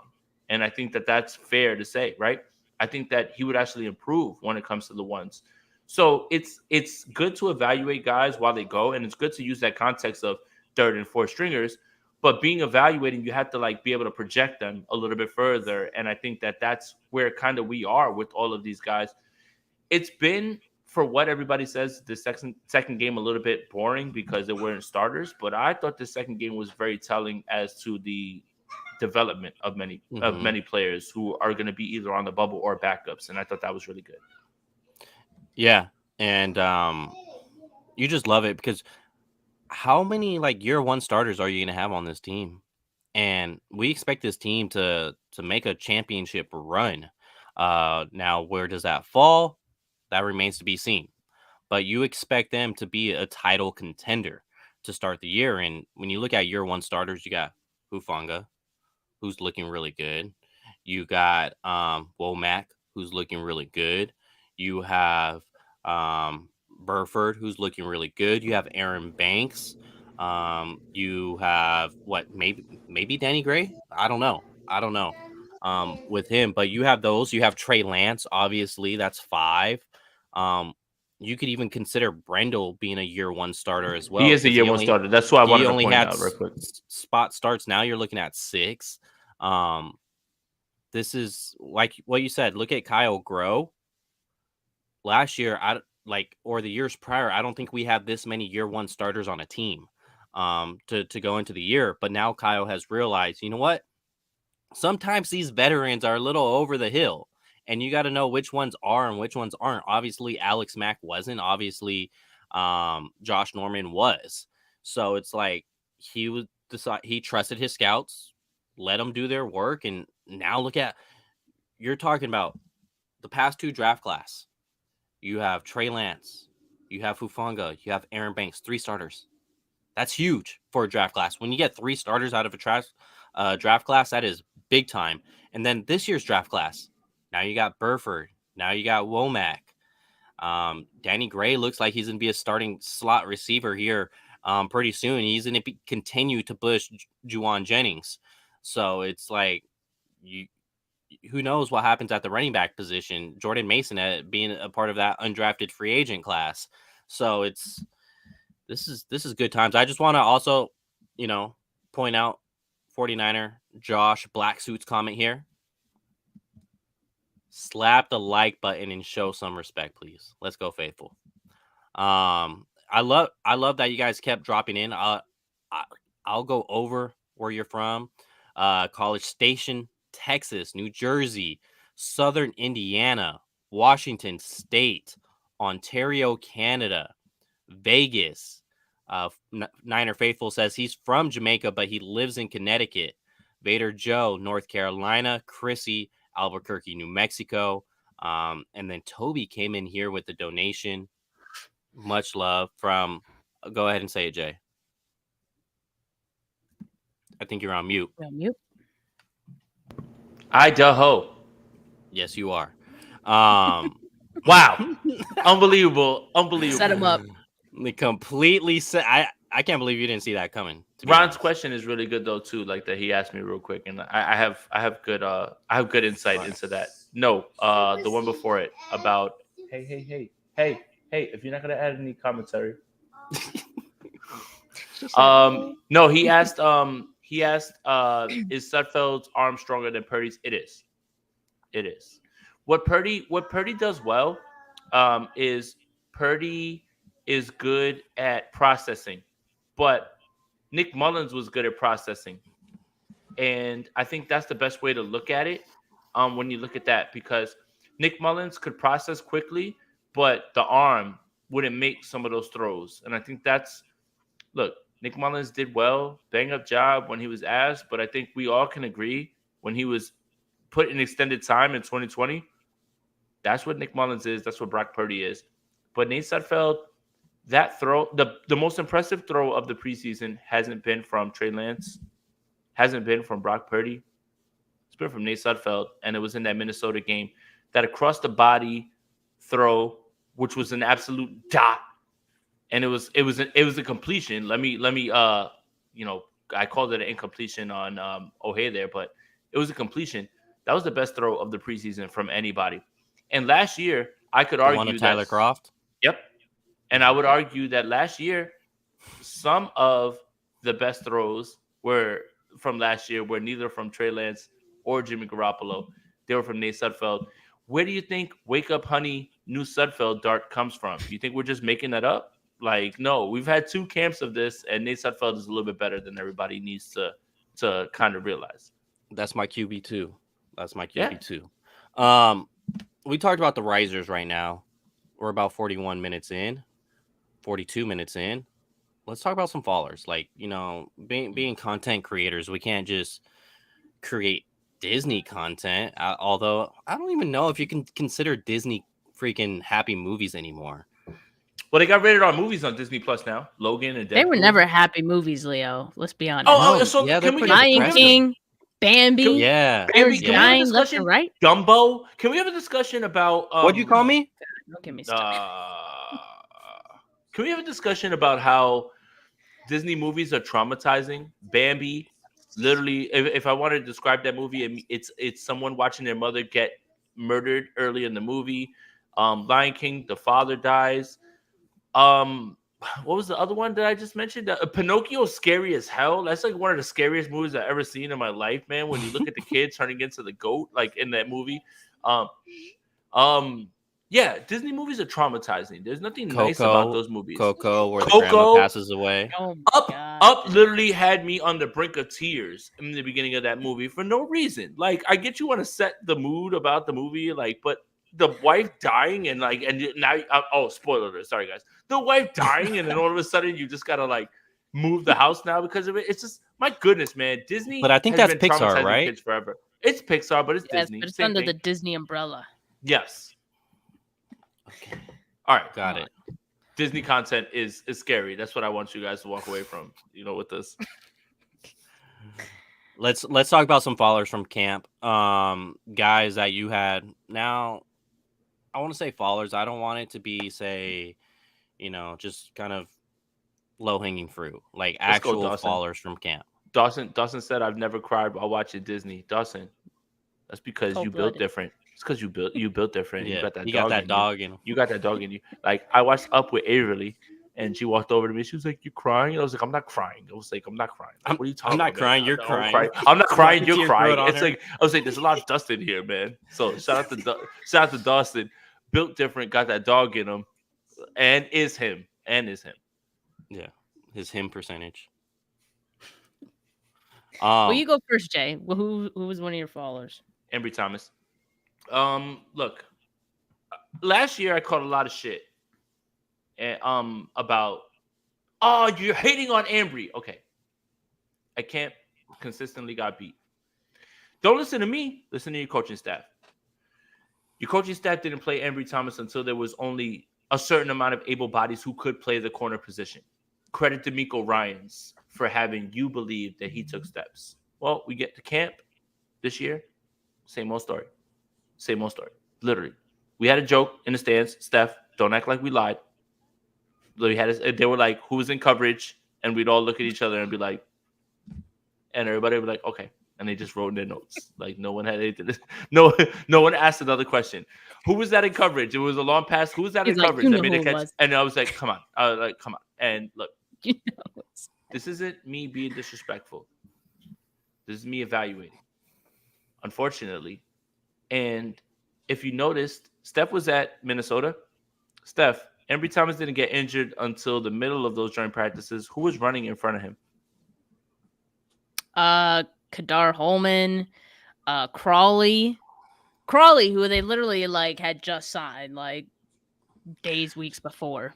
And I think that that's fair to say, right? I think that he would actually improve when it comes to the ones. So it's good to evaluate guys while they go, and it's good to use that context of third and fourth stringers. But being evaluating, you have to like be able to project them a little bit further. And I think that that's where kind of we are with all of these guys. It's been, for what everybody says, the second game a little bit boring because they weren't starters. But I thought the second game was very telling as to the development of many players who are going to be either on the bubble or backups. And I thought that was really good. Yeah. And you just love it, because how many like year one starters are you going to have on this team? And we expect this team to make a championship run. Now, where does that fall? That remains to be seen. But you expect them to be a title contender to start the year. And when you look at year one starters, you got Hufanga, who's looking really good. You got Womack, who's looking really good. You have Burford, who's looking really good. You have Aaron Banks. You have maybe Danny Gray. I don't know. With him, but you have those. You have Trey Lance, obviously, that's 5. You could even consider Brendel being a year one starter as well. He is a year one starter. That's what I wanted to point out real quick. Spot starts. Now you're looking at 6. This is like what you said. Look at Kyle Groh. Last year, or the years prior, I don't think we had this many year one starters on a team to go into the year. But now Kyle has realized, you know what? Sometimes these veterans are a little over the hill, and you got to know which ones are and which ones aren't. Obviously, Alex Mack wasn't. Obviously, Josh Norman was. So it's like he trusted his scouts, let them do their work, and now look at, you're talking about the past 2 draft class. You have Trey Lance, you have Hufanga, you have Aaron Banks, 3 starters. That's huge for a draft class. When you get 3 starters out of a draft class, that is big time. And then this year's draft class, now you got Burford, now you got Womack. Danny Gray looks like he's going to be a starting slot receiver here pretty soon. He's going to continue to push Jawan Jennings. So it's like, who knows what happens at the running back position. Jordan Mason being a part of that undrafted free agent class. So this is good times. I just want to also, point out 49er Josh Blacksuit's comment here. Slap the like button and show some respect, please. Let's go, Faithful. I love that you guys kept dropping in. I'll go over where you're from. College Station, Texas, New Jersey, Southern Indiana, Washington State, Ontario, Canada, Vegas. Niner Faithful says he's from Jamaica, but he lives in Connecticut. Vader Joe, North Carolina. Chrissy, Albuquerque, New Mexico. And then Toby came in here with the donation. Much love from, go ahead and say it, Jay. I think you're on mute. You're on mute. Idaho. Yes, you are. Wow. Unbelievable. Set him up. Completely set. I can't believe you didn't see that coming. Ron's question is really good though too, like that he asked me real quick, and I have good insight into that. No, the one before it about hey, if you're not gonna add any commentary. No, he asked is Sudfeld's arm stronger than Purdy's? It is. What Purdy does well is Purdy is good at processing, but Nick Mullins was good at processing. And I think that's the best way to look at it when you look at that, because Nick Mullins could process quickly, but the arm wouldn't make some of those throws. And I think look, Nick Mullins did well, bang up job when he was asked, but I think we all can agree when he was put in extended time in 2020, that's what Nick Mullins is. That's what Brock Purdy is. But Nate Sudfeld, that throw, the most impressive throw of the preseason hasn't been from Trey Lance, hasn't been from Brock Purdy. It's been from Nate Sudfeld, and it was in that Minnesota game. That across the body throw, which was an absolute dot, and it was a completion. Let me I called it an incompletion on O'Hay there, but it was a completion. That was the best throw of the preseason from anybody. And last year, I could argue one of Tyler Kroft. Yep. And I would argue that last year, some of the best throws were from last year were neither from Trey Lance or Jimmy Garoppolo. They were from Nate Sudfeld. Where do you think Wake Up Honey, New Sudfeld dart comes from? You think we're just making that up? Like, no, we've had 2 camps of this, and Nate Sudfeld is a little bit better than everybody needs to kind of realize. That's my QB2. That's my QB2. Yeah. We talked about the risers right now. We're about 42 minutes in. Let's talk about some fallers. Like, being content creators, we can't just create Disney content. Although I don't even know if you can consider Disney freaking happy movies anymore. Well, they got rated R movies on Disney Plus now. Logan and Deadpool. They were never happy movies, Leo. Let's be honest. So yeah, can we Lion King, Bambi, Bambi, left and right. Dumbo. Can we have a discussion about what'd you call me? Don't get me started. Can we have a discussion about how Disney movies are traumatizing? Bambi, literally, if I wanted to describe that movie, it's someone watching their mother get murdered early in the movie. Lion King, the father dies. What was the other one that I just mentioned? Pinocchio, scary as hell. That's like one of the scariest movies I've ever seen in my life, man. When you look at the kid turning into the goat, like in that movie. Yeah, Disney movies are traumatizing. There's nothing nice about those movies. Coco, where the grandma passes away. Up literally had me on the brink of tears in the beginning of that movie for no reason. Like, I get you want to set the mood about the movie, like, but the wife dying and now spoiler alert, sorry guys. The wife dying and then all of a sudden you just gotta like move the house now because of it. It's just, my goodness, man. Disney. But I think that's Pixar, right? Kids forever. It's Pixar, but it's Disney. But it's under the Disney umbrella. Yes. Okay. All right. Got it. Disney content is scary. That's what I want you guys to walk away from, with this. Let's talk about some followers from camp. Guys that you had. Now, I want to say followers. I don't want it to be, say, just kind of low-hanging fruit. Like actual followers from camp. Dawson said, I've never cried while watching Disney. Dawson, that's because you built different. It's because you built different. Yeah, you got that dog in you. You got that dog in you. Like, I watched Up with Averly, and she walked over to me. She was like, "You crying?" And I was like, "I'm not crying." I was like, "I'm not crying." Like, what are you talking about? I'm not crying. You're crying. I'm not crying. You're crying. It's like, I was like, there's a lot of dust in here, man. So shout out to Dawson. Built different, got that dog in him, and is him. Yeah, his him percentage. Well, you go first, Jay. Well, who was one of your followers? Embry Thomas. Look, last year I caught a lot of shit about, you're hating on Embry. Okay. I can't consistently got beat. Don't listen to me. Listen to your coaching staff. Your coaching staff didn't play Embry Thomas until there was only a certain amount of able bodies who could play the corner position. Credit to Miko Ryans for having you believe that he took steps. Well, we get to camp this year. Same old story. Literally. We had a joke in the stands. Steph, don't act like we lied. They were like, who's in coverage? And we'd all look at each other and be like, and everybody would be like, okay. And they just wrote in their notes. Like, no one had anything. No one asked another question. Who was that in coverage? It was a long pass. Who was that in coverage? That made a catch. And I was like, come on. And look, this isn't me being disrespectful. This is me evaluating. Unfortunately. And if you noticed, Steph was at Minnesota. Steph, Embry Thomas didn't get injured until the middle of those joint practices. Who was running in front of him? Kadar Holman, Crawley, who they literally like had just signed. Like, days, weeks before.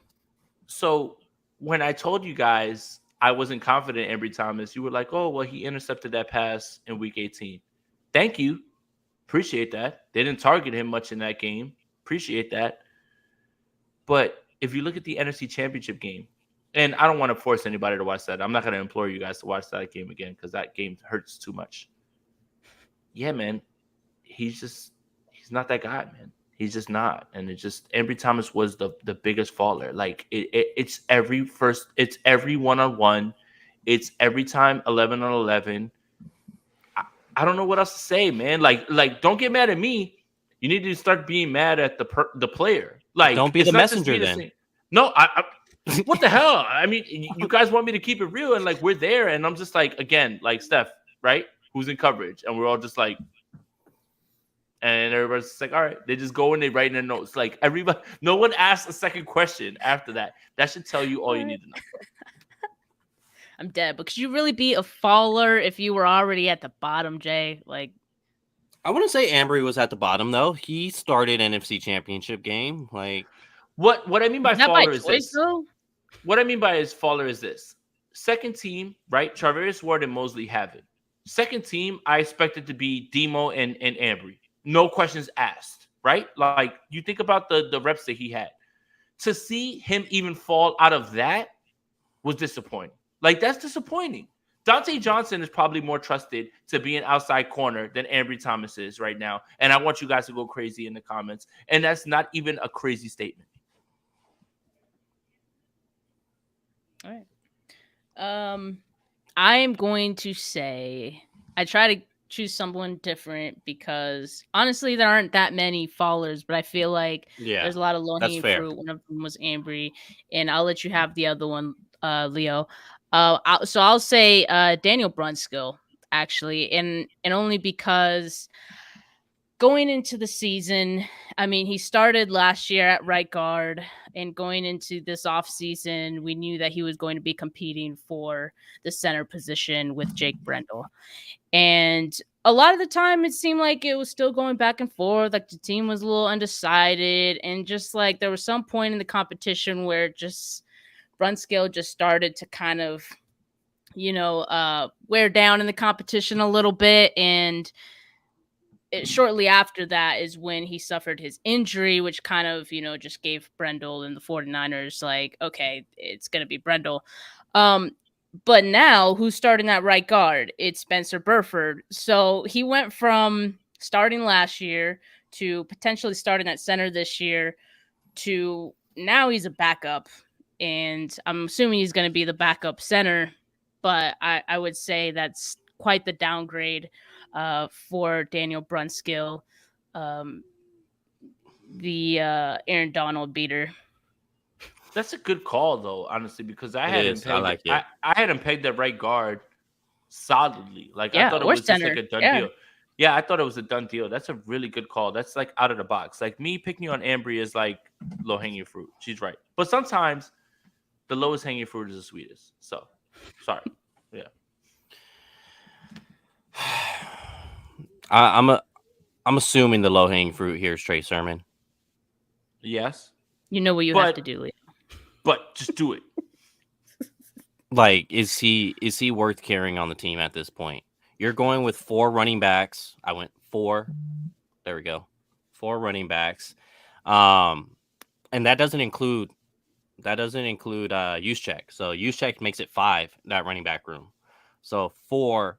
So when I told you guys I wasn't confident in Ambry Thomas, you were like, oh, well, he intercepted that pass in week 18. Thank you. Appreciate that. They didn't target him much in that game. Appreciate that. But if you look at the NFC Championship game, and I don't want to force anybody to watch that. I'm not going to implore you guys to watch that game again because that game hurts too much. Yeah, man. He's not that guy, man. He's just not. And Ambry Thomas was the biggest faller. Like it's every 1-on-1. It's every time 11 on 11. I don't know what else to say, man. Like don't get mad at me. You need to start being mad at the player. Like don't be the messenger then. No, I what the hell? I mean, you guys want me to keep it real, and like we're there, and I'm just like, again, like Steph, right? Who's in coverage, and we're all just like, and everybody's just like, all right. They just go and they write in their notes. Like everybody, no one asks a second question after that. That should tell you all you need to know. I'm dead. But could you really be a faller if you were already at the bottom, Jay? Like, I wouldn't say Ambry was at the bottom though. He started NFC Championship game. Like, what I mean by faller is this. Though? What I mean by his faller is this. Second team, right? Charvarius Ward and Mosley have it. Second team, I expect it to be Demo and Ambry. No questions asked, right? Like, you think about the reps that he had. To see him even fall out of that was disappointing. Like, that's disappointing. Dante Johnson is probably more trusted to be an outside corner than Ambry Thomas is right now. And I want you guys to go crazy in the comments. And that's not even a crazy statement. All right. I am going to say I try to choose someone different because honestly there aren't that many fallers, but I feel like there's a lot of low-hanging fruit. One of them was Ambry, and I'll let you have the other one, Leo. So I'll say Daniel Brunskill, actually, and only because going into the season, I mean, he started last year at right guard, and going into this offseason, we knew that he was going to be competing for the center position with Jake Brendel. And a lot of the time, it seemed like it was still going back and forth. Like the team was a little undecided, and just like there was some point in the competition where just Brunskill just started to kind of, wear down in the competition a little bit. And shortly after that is when he suffered his injury, which kind of, just gave Brendel and the 49ers like, okay, it's going to be Brendel. But now who's starting that right guard? It's Spencer Burford. So he went from starting last year to potentially starting at center this year to now he's a backup. And I'm assuming he's going to be the backup center. But I would say that's quite the downgrade for Daniel Brunskill, the Aaron Donald beater. That's a good call, though, honestly, because I had him pegged at right guard solidly. Like, I thought it was just like a done deal. Yeah, I thought it was a done deal. That's a really good call. That's like out of the box. Like me picking on Ambry is like low hanging fruit. She's right, but sometimes the lowest hanging fruit is the sweetest. So, sorry. Yeah. I'm assuming the low hanging fruit here is Trey Sermon. Yes. You know what you have to do, Leo. But just do it. Like, is he worth carrying on the team at this point? You're going with 4 running backs. I went 4. There we go. 4 running backs. And that doesn't include Juszczyk. So Juszczyk makes it 5, that running back room. So 4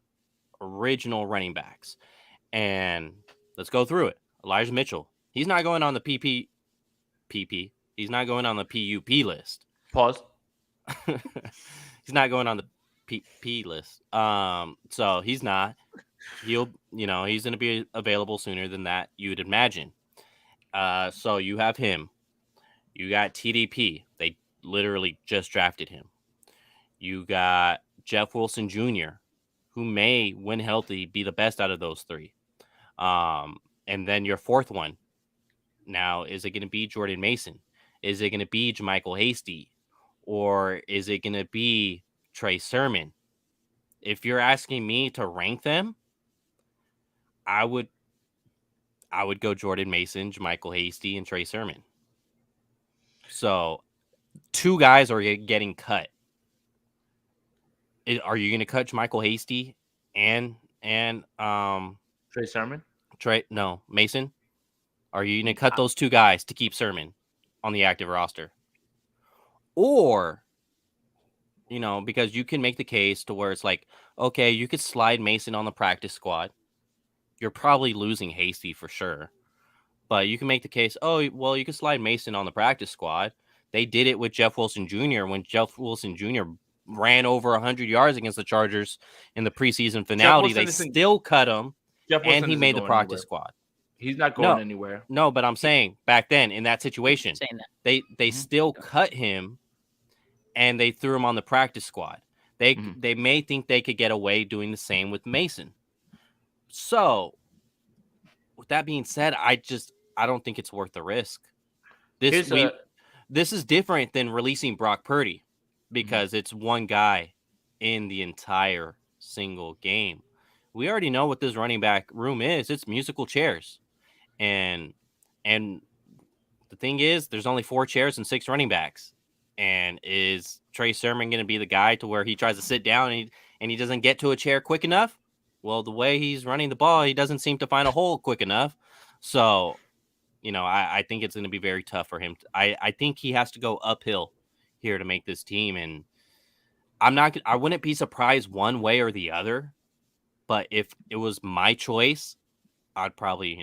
original running backs. And let's go through it. Elijah Mitchell. He's not going on the PP. He's not going on the PUP list. Pause. He's not going on the PP list. So he's not. He's going to be available sooner than that, you would imagine. So you have him. You got TDP. They literally just drafted him. You got Jeff Wilson Jr., who may, when healthy, be the best out of those 3. And then your 4th one. Now, is it going to be Jordan Mason? Is it going to be JaMychal Hasty? Or is it going to be Trey Sermon? If you're asking me to rank them, I would go Jordan Mason, JaMychal Hasty, and Trey Sermon. So 2 guys are getting cut. Are you going to cut Michael Hasty and Trey Sermon? Mason? Are you going to cut those 2 guys to keep Sermon on the active roster? Or, because you can make the case to where it's like, okay, you could slide Mason on the practice squad. You're probably losing Hasty for sure. But you can make the case, oh, well, you can slide Mason on the practice squad. They did it with Jeff Wilson Jr. when Jeff Wilson Jr. ran over 100 yards against the Chargers in the preseason finale. They still cut him, and he made the practice squad. He's not going anywhere. No, but I'm saying back then in that situation, they still cut him, and they threw him on the practice squad. They may think they could get away doing the same with Mason. So, with that being said, I don't think it's worth the risk. This is different than releasing Brock Purdy because it's one guy in the entire single game. We already know what this running back room is. It's musical chairs. And the thing is, there's only 4 chairs and 6 running backs. And is Trey Sermon going to be the guy to where he tries to sit down and he doesn't get to a chair quick enough? Well, the way he's running the ball, he doesn't seem to find a hole quick enough. So, I think it's going to be very tough for him. I think he has to go uphill here to make this team. And I wouldn't be surprised one way or the other. But if it was my choice, I'd probably,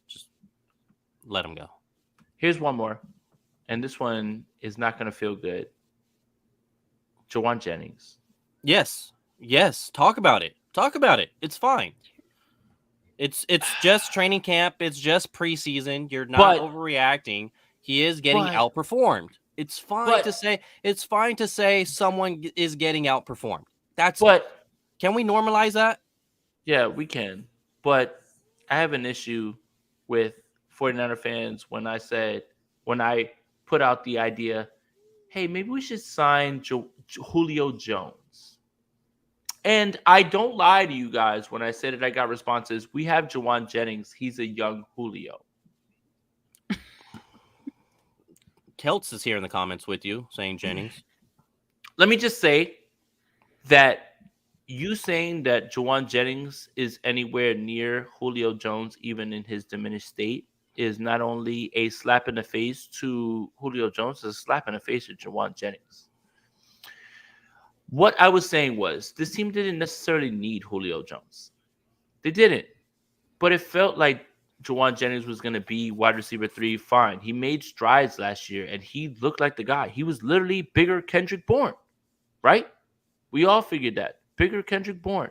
just let him go. Here's one more. And this one is not going to feel good. Jawan Jennings. Yes. Talk about it. It's fine. It's just training camp. It's just preseason. You're not overreacting. He is getting outperformed. It's fine to say someone is getting outperformed. Can we normalize that? Yeah, we can. But I have an issue with 49er fans when I put out the idea, hey, maybe we should sign Julio Jones. And I don't lie to you guys when I say that I got responses. We have Jawan Jennings. He's a young Julio. Keltz is here in the comments with you saying Jennings. Let me just say that you saying that Jawan Jennings is anywhere near Julio Jones, even in his diminished state, is not only a slap in the face to Julio Jones, it's a slap in the face to Jawan Jennings. What I was saying was this team didn't necessarily need Julio Jones. They didn't. But it felt like Jawan Jennings was going to be wide receiver 3. Fine. He made strides last year, and he looked like the guy. He was literally bigger Kendrick Bourne, right? We all figured that. Bigger Kendrick Bourne.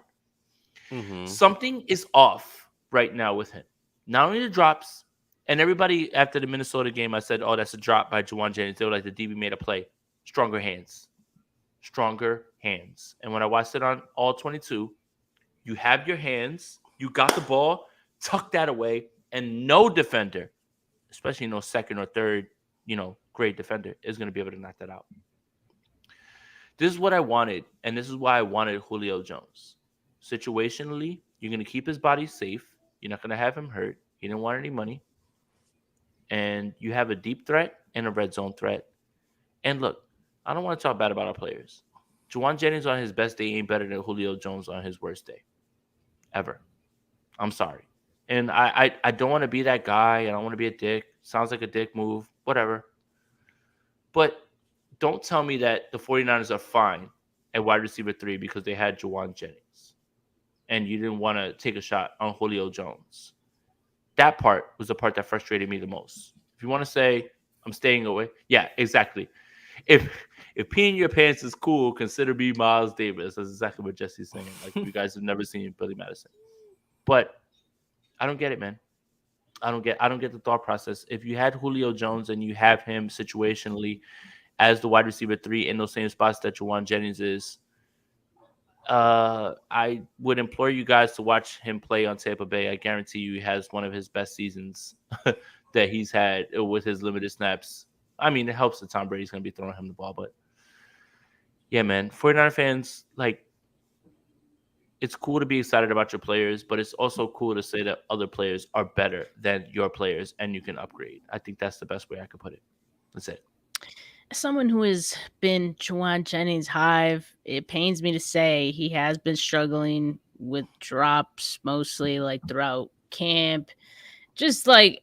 Mm-hmm. Something is off right now with him. Not only the drops, and everybody after the Minnesota game, I said, oh, that's a drop by Jawan Jennings. They were like, the DB made a play. Stronger hands. And when I watched it on all 22, you have your hands, you got the ball, tuck that away, and no defender, especially no second or third, grade defender, is going to be able to knock that out. This is what I wanted, and this is why I wanted Julio Jones. Situationally, you're going to keep his body safe. You're not going to have him hurt. He didn't want any money. And you have a deep threat and a red zone threat. And look, I don't want to talk bad about our players. Jawan Jennings on his best day ain't better than Julio Jones on his worst day. Ever. I'm sorry. And I don't want to be that guy. I don't want to be a dick. Sounds like a dick move. Whatever. But don't tell me that the 49ers are fine at wide receiver 3 because they had Jawan Jennings. And you didn't want to take a shot on Julio Jones. That part was the part that frustrated me the most. If you want to say, I'm staying away. Yeah, exactly. If peeing your pants is cool, consider me Miles Davis. That's exactly what Jesse's saying. Like, you guys have never seen Billy Madison. But I don't get it, man. I don't get the thought process. If you had Julio Jones and you have him situationally as the wide receiver 3 in those same spots that Jawan Jennings is, I would implore you guys to watch him play on Tampa Bay. I guarantee you he has one of his best seasons that he's had with his limited snaps. I mean, it helps that Tom Brady's going to be throwing him the ball, but yeah, man, 49er fans, like, it's cool to be excited about your players, but it's also cool to say that other players are better than your players and you can upgrade. I think that's the best way I could put it. That's it. someone who has been Jawan Jennings' hive, it pains me to say he has been struggling with drops mostly like throughout camp. Just like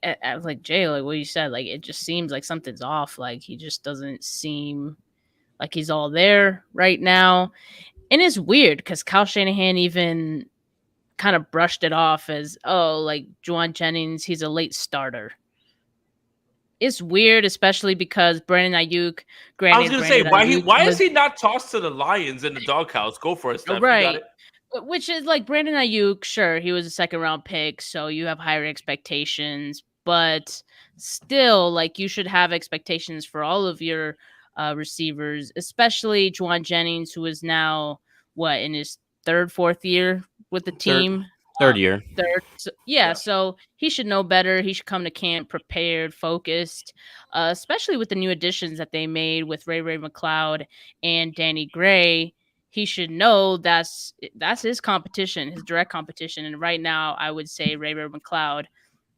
Jay, like what you said, like it just seems like something's off. Like he just doesn't seem like he's all there right now. And it's weird because Kyle Shanahan even kind of brushed it off as, oh, like Jawan Jennings, he's a late starter. It's weird, especially because Brandon Ayuk. Granted, I was going to say, why is he not tossed to the Lions in the doghouse? Go for it, Steph. Right. You got it. Which is like Brandon Ayuk, sure, he was a second round pick, so you have higher expectations, but still, like you should have expectations for all of your receivers, especially Jawan Jennings, who is now in his fourth year with the team. Third year. So, so he should know better. He should come to camp prepared, focused, especially with the new additions that they made with Ray McLeod and Danny Gray. He should know that's his competition, his direct competition. And right now, I would say Ray McLeod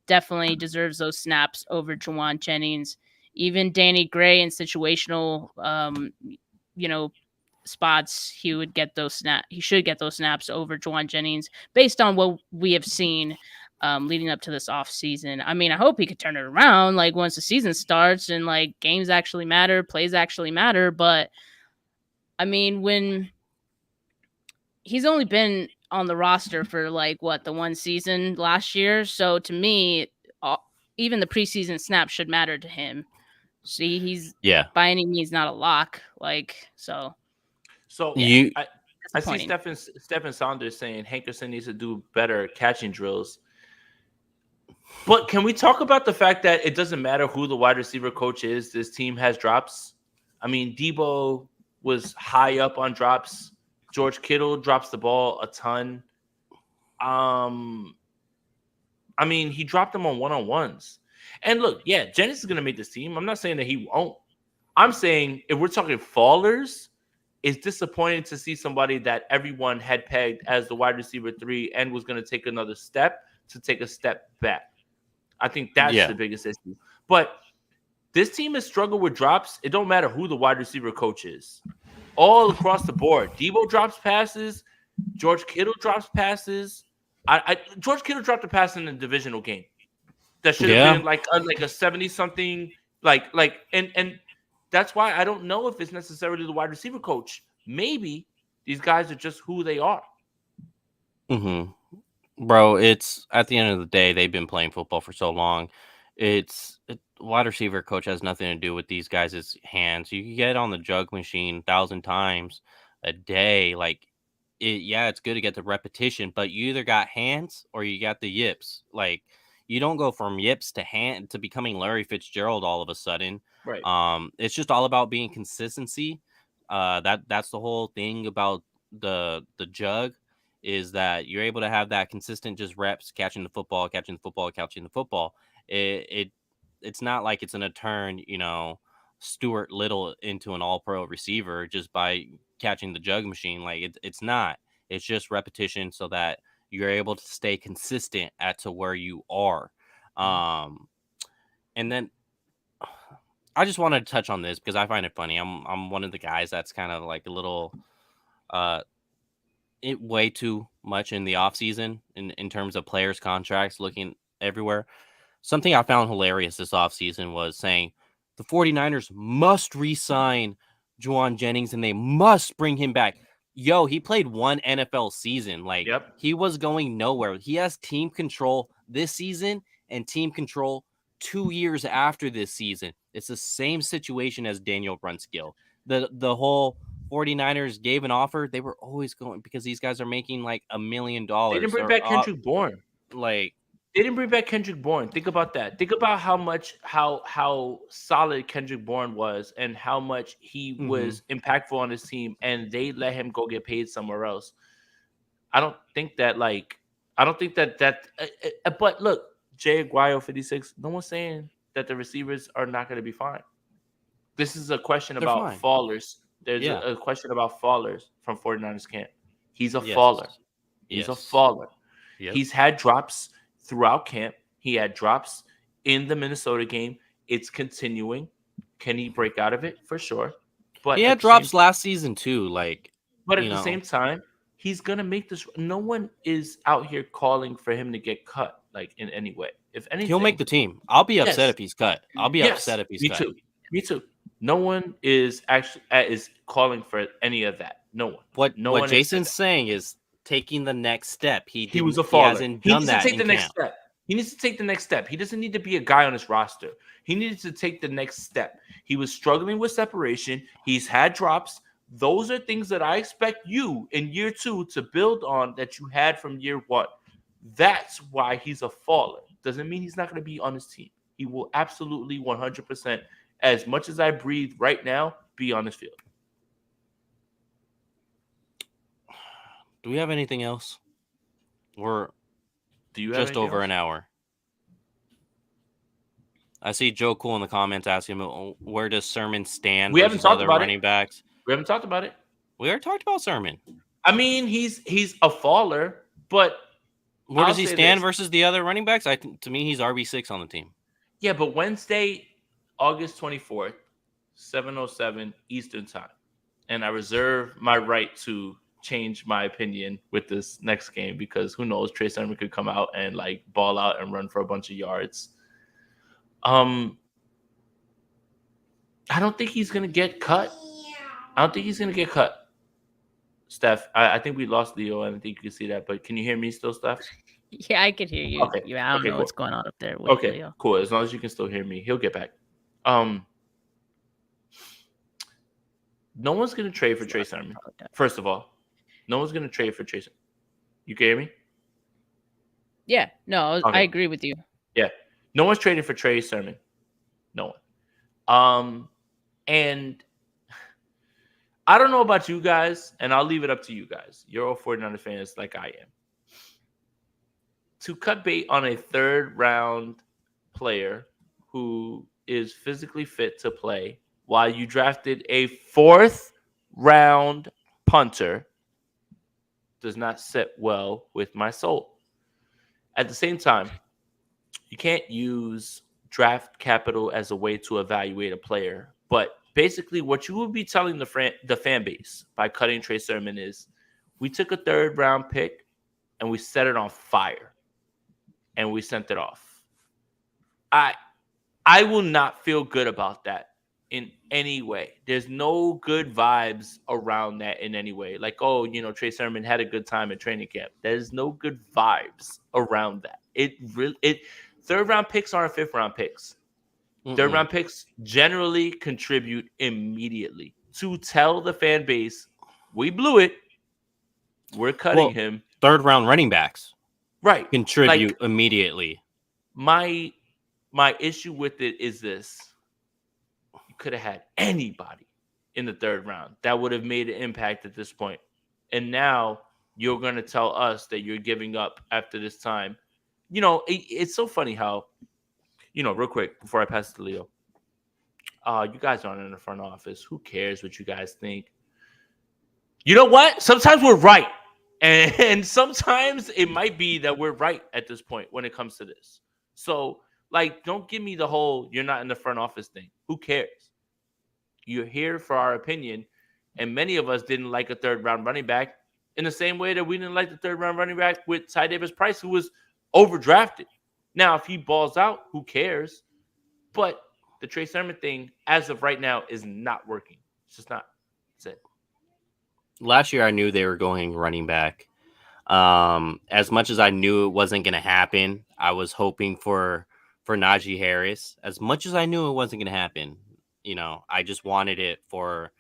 definitely deserves those snaps over Jawan Jennings. Even Danny Gray in situational, spots, he would get those snaps. He should get those snaps over Jawan Jennings based on what we have seen leading up to this offseason. I mean, I hope he could turn it around like once the season starts and like games actually matter, plays actually matter. But I mean, when he's only been on the roster for the one season last year. So to me, even the preseason snaps should matter to him. See, he's by any means not a lock. So I see Stephen Saunders saying Hankerson needs to do better catching drills. But can we talk about the fact that it doesn't matter who the wide receiver coach is, this team has drops? I mean, Debo was high up on drops. George Kittle drops the ball a ton. I mean, he dropped them on one-on-ones. And look, Jennings is going to make this team. I'm not saying that he won't. I'm saying if we're talking fallers, it's disappointing to see somebody that everyone had pegged as the wide receiver 3 and was going to take another step to take a step back. I think that's the biggest issue. But this team has struggled with drops. It don't matter who the wide receiver coach is. All across the board. Debo drops passes. George Kittle drops passes. George Kittle dropped a pass in the divisional game. That should have been like a 70-something. And that's why I don't know if it's necessarily the wide receiver coach. Maybe these guys are just who they are. Mm-hmm. Bro, it's at the end of the day, they've been playing football for so long. Wide receiver coach has nothing to do with these guys' hands. You can get on the jug machine 1,000 times a day. It's good to get the repetition, but you either got hands or you got the yips. You don't go from yips to hand to becoming Larry Fitzgerald all of a sudden. Right. It's just all about being consistency. That's the whole thing about the jug, is that you're able to have that consistent just reps, catching the football. It's not like it's going to turn, Stuart Little into an all-pro receiver just by catching the jug machine. It's not. It's just repetition so that you're able to stay consistent to where you are. And then I just wanted to touch on this because I find it funny. I'm one of the guys that's kind of like a little way too much in the offseason in terms of players' contracts, looking everywhere. Something I found hilarious this offseason was saying the 49ers must re-sign Jawan Jennings and they must bring him back. Yo, he played one NFL season. He was going nowhere. He has team control this season and team control 2 years after this season. It's the same situation as Daniel Brunskill. The whole 49ers gave an offer. They were always going because these guys are making $1 million. They didn't bring back Kendrick Bourne. They didn't bring back Kendrick Bourne. Think about that. Think about how solid Kendrick Bourne was and how much he was impactful on his team, and they let him go get paid somewhere else. I don't think that. But look, Jay Aguayo 56. No one's saying that the receivers are not going to be fine. This is a question about fallers. There's a question about fallers from 49ers camp. He's a faller. He's a faller. Yep. He's had drops throughout camp. He had drops in the Minnesota game. It's continuing. Can he break out of it? For sure. But he had drops last season too. But at the same time, he's gonna make this. No one is out here calling for him to get cut, in any way. If anything, he'll make the team. I'll be upset if he's cut. I'll be upset if he's cut. Me too. No one is actually calling for any of that. No one. What Jason's saying is taking the next step. He was a faller. He hasn't done that in camp. Next step. He needs to take the next step. He doesn't need to be a guy on his roster. He needed to take the next step. He was struggling with separation. He's had drops. Those are things that I expect you in year 2 to build on that you had from year 1. That's why he's a faller. Doesn't mean he's not going to be on his team. He will absolutely 100%, as much as I breathe right now, be on this field. Do we have anything else? We're just over an hour. I see Joe Cool in the comments asking him, where does Sermon stand? We haven't talked about running backs. We haven't talked about it. We already talked about Sermon. I mean, he's a faller, but where does he stand versus the other running backs? To me, he's RB6 on the team. Yeah, but Wednesday, August 24th, 7:07 Eastern time, and I reserve my right to change my opinion with this next game because who knows, Trey Sermon could come out and ball out and run for a bunch of yards. I don't think he's gonna get cut. Steph, I think we lost Leo. I don't think you can see that, but can you hear me still, Steph? Yeah, I can hear you. Okay. Yeah, I don't know what's going on up there. Okay, Leo. Cool. As long as you can still hear me, he'll get back. No one's gonna trade for Trey Sermon. First of all, no one's gonna trade for Trey Sermon. You can hear me? Yeah. No, I agree with you. Yeah. No one's trading for Trey Sermon. No one. And I don't know about you guys, and I'll leave it up to you guys. You're all 49ers fans like I am. To cut bait on a 3rd round player who is physically fit to play while you drafted a 4th round punter does not sit well with my soul. At the same time, you can't use draft capital as a way to evaluate a player. But basically what you would be telling the fan base by cutting Trey Sermon is we took a 3rd round pick and we set it on fire and we sent it off. I will not feel good about that in any way. There's no good vibes around that in any way. Trey Sermon had a good time at training camp. There's no good vibes around that. 3rd round picks aren't 5th round picks. 3rd round picks generally contribute immediately to tell the fan base, we blew it. We're cutting him. 3rd round running backs. Right. Contribute immediately. My issue with it is this. You could have had anybody in the 3rd round that would have made an impact at this point. And now you're going to tell us that you're giving up after this time. It's so funny how, real quick before I pass it to Leo, you guys aren't in the front office. Who cares what you guys think? You know what? Sometimes we're right. And sometimes it might be that we're right at this point when it comes to this. So, don't give me the whole you're not in the front office thing. Who cares? You're here for our opinion. And many of us didn't like a 3rd round running back in the same way that we didn't like the 3rd round running back with Ty Davis-Price, who was overdrafted. Now, if he balls out, who cares? But the Trey Sermon thing, as of right now, is not working. It's just not. That's it. Last year, I knew they were going running back. As much as I knew it wasn't going to happen, I was hoping for Najee Harris. As much as I knew it wasn't going to happen, I just wanted it for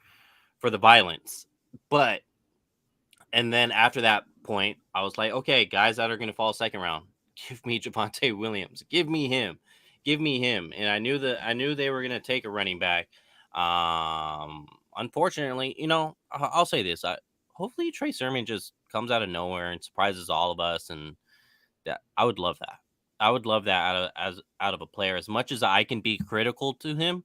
the violence. And then after that point, I was like, okay, guys that are going to fall 2nd round, give me Javonte Williams. Give me him. And I knew they were going to take a running back. Unfortunately, I'll say this. Hopefully Trey Sermon just comes out of nowhere and surprises all of us. And that I would love that. I would love that out of a player. As much as I can be critical to him,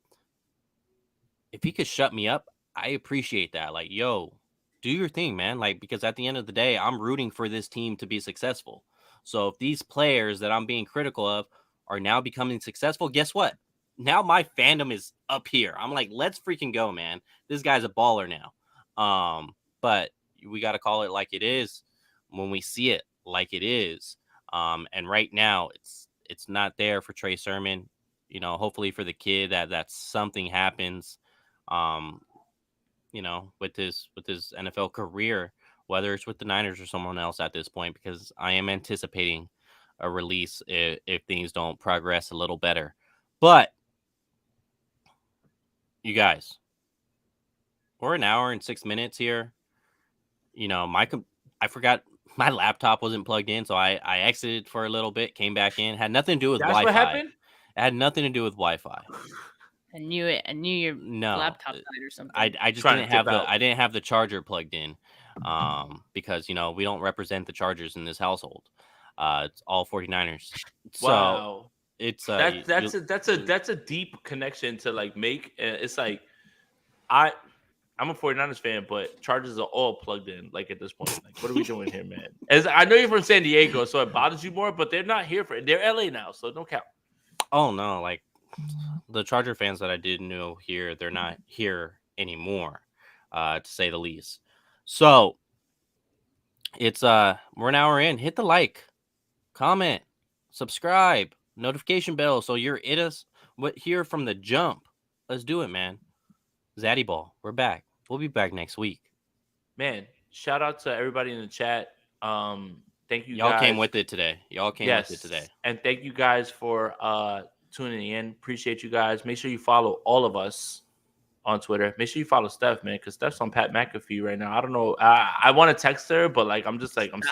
if he could shut me up, I appreciate that. Yo, do your thing, man. Because at the end of the day, I'm rooting for this team to be successful. So if these players that I'm being critical of are now becoming successful, guess what? now my fandom is up here. I'm like, let's freaking go, man. This guy's a baller now. But we got to call it like it is when we see it like it is. And right now it's not there for Trey Sermon. You know, hopefully for the kid that something happens, you know, with his NFL career, whether it's with the Niners or someone else at this point, because I am anticipating a release if things don't progress a little better. But you guys, we're an hour and 6 minutes here. You know, I forgot my laptop wasn't plugged in, so I exited for a little bit, came back in. Had nothing to do with That's Wi-Fi. what happened? It had nothing to do with Wi-Fi. I knew it. I knew your laptop died or something. I just didn't have the charger plugged in, because you know we don't represent the Chargers in this household. It's all 49ers. So Wow. it's that's a deep connection to like make. It's like I'm a 49ers fan, but Chargers are all plugged in. Like at this point, like what are we doing here, man? As I know you're from San Diego, so it bothers you more, but they're not here for it. They're LA now, so don't count. Oh no, like the Charger fans that I did know here, they're not here anymore, to say the least. So it's we're an hour in. Hit the like, comment, subscribe, notification bell, so you're here from the jump. Let's do it, man. Zaddy Ball, we're back. We'll be back next week. Man, shout out to everybody in the chat. Thank you. Y'all guys. came with it today. And thank you guys for tuning in. Appreciate you guys. Make sure you follow all of us on Twitter. Make sure you follow Steph, man, because Steph's on Pat McAfee right now. I don't know. I want to text her, but like I'm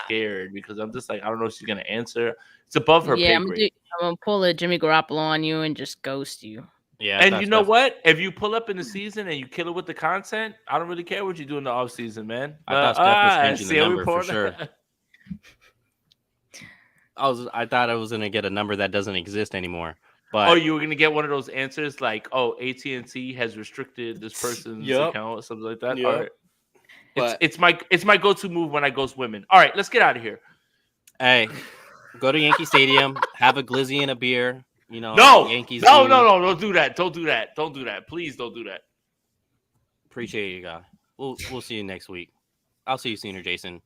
scared because I'm just like I don't know if she's gonna answer. It's above her pay grade. I'm gonna pull a Jimmy Garoppolo on you and just ghost you. Yeah, and you know what? If you pull up in the season and you kill it with the content, I don't really care what you do in the off season, man. I thought Steph was changing the number for sure. I thought I was gonna get a number that doesn't exist anymore. But you were gonna get one of those answers like, AT&T has restricted this person's account or something like that. Yep. All right. But it's my go-to move when I ghost women. All right, let's get out of here. Hey, go to Yankee Stadium, have a glizzy and a beer. You know, Yankees. No, don't do that. Don't do that. Please don't do that. Appreciate you guys. We'll see you next week. I'll see you sooner, Jason.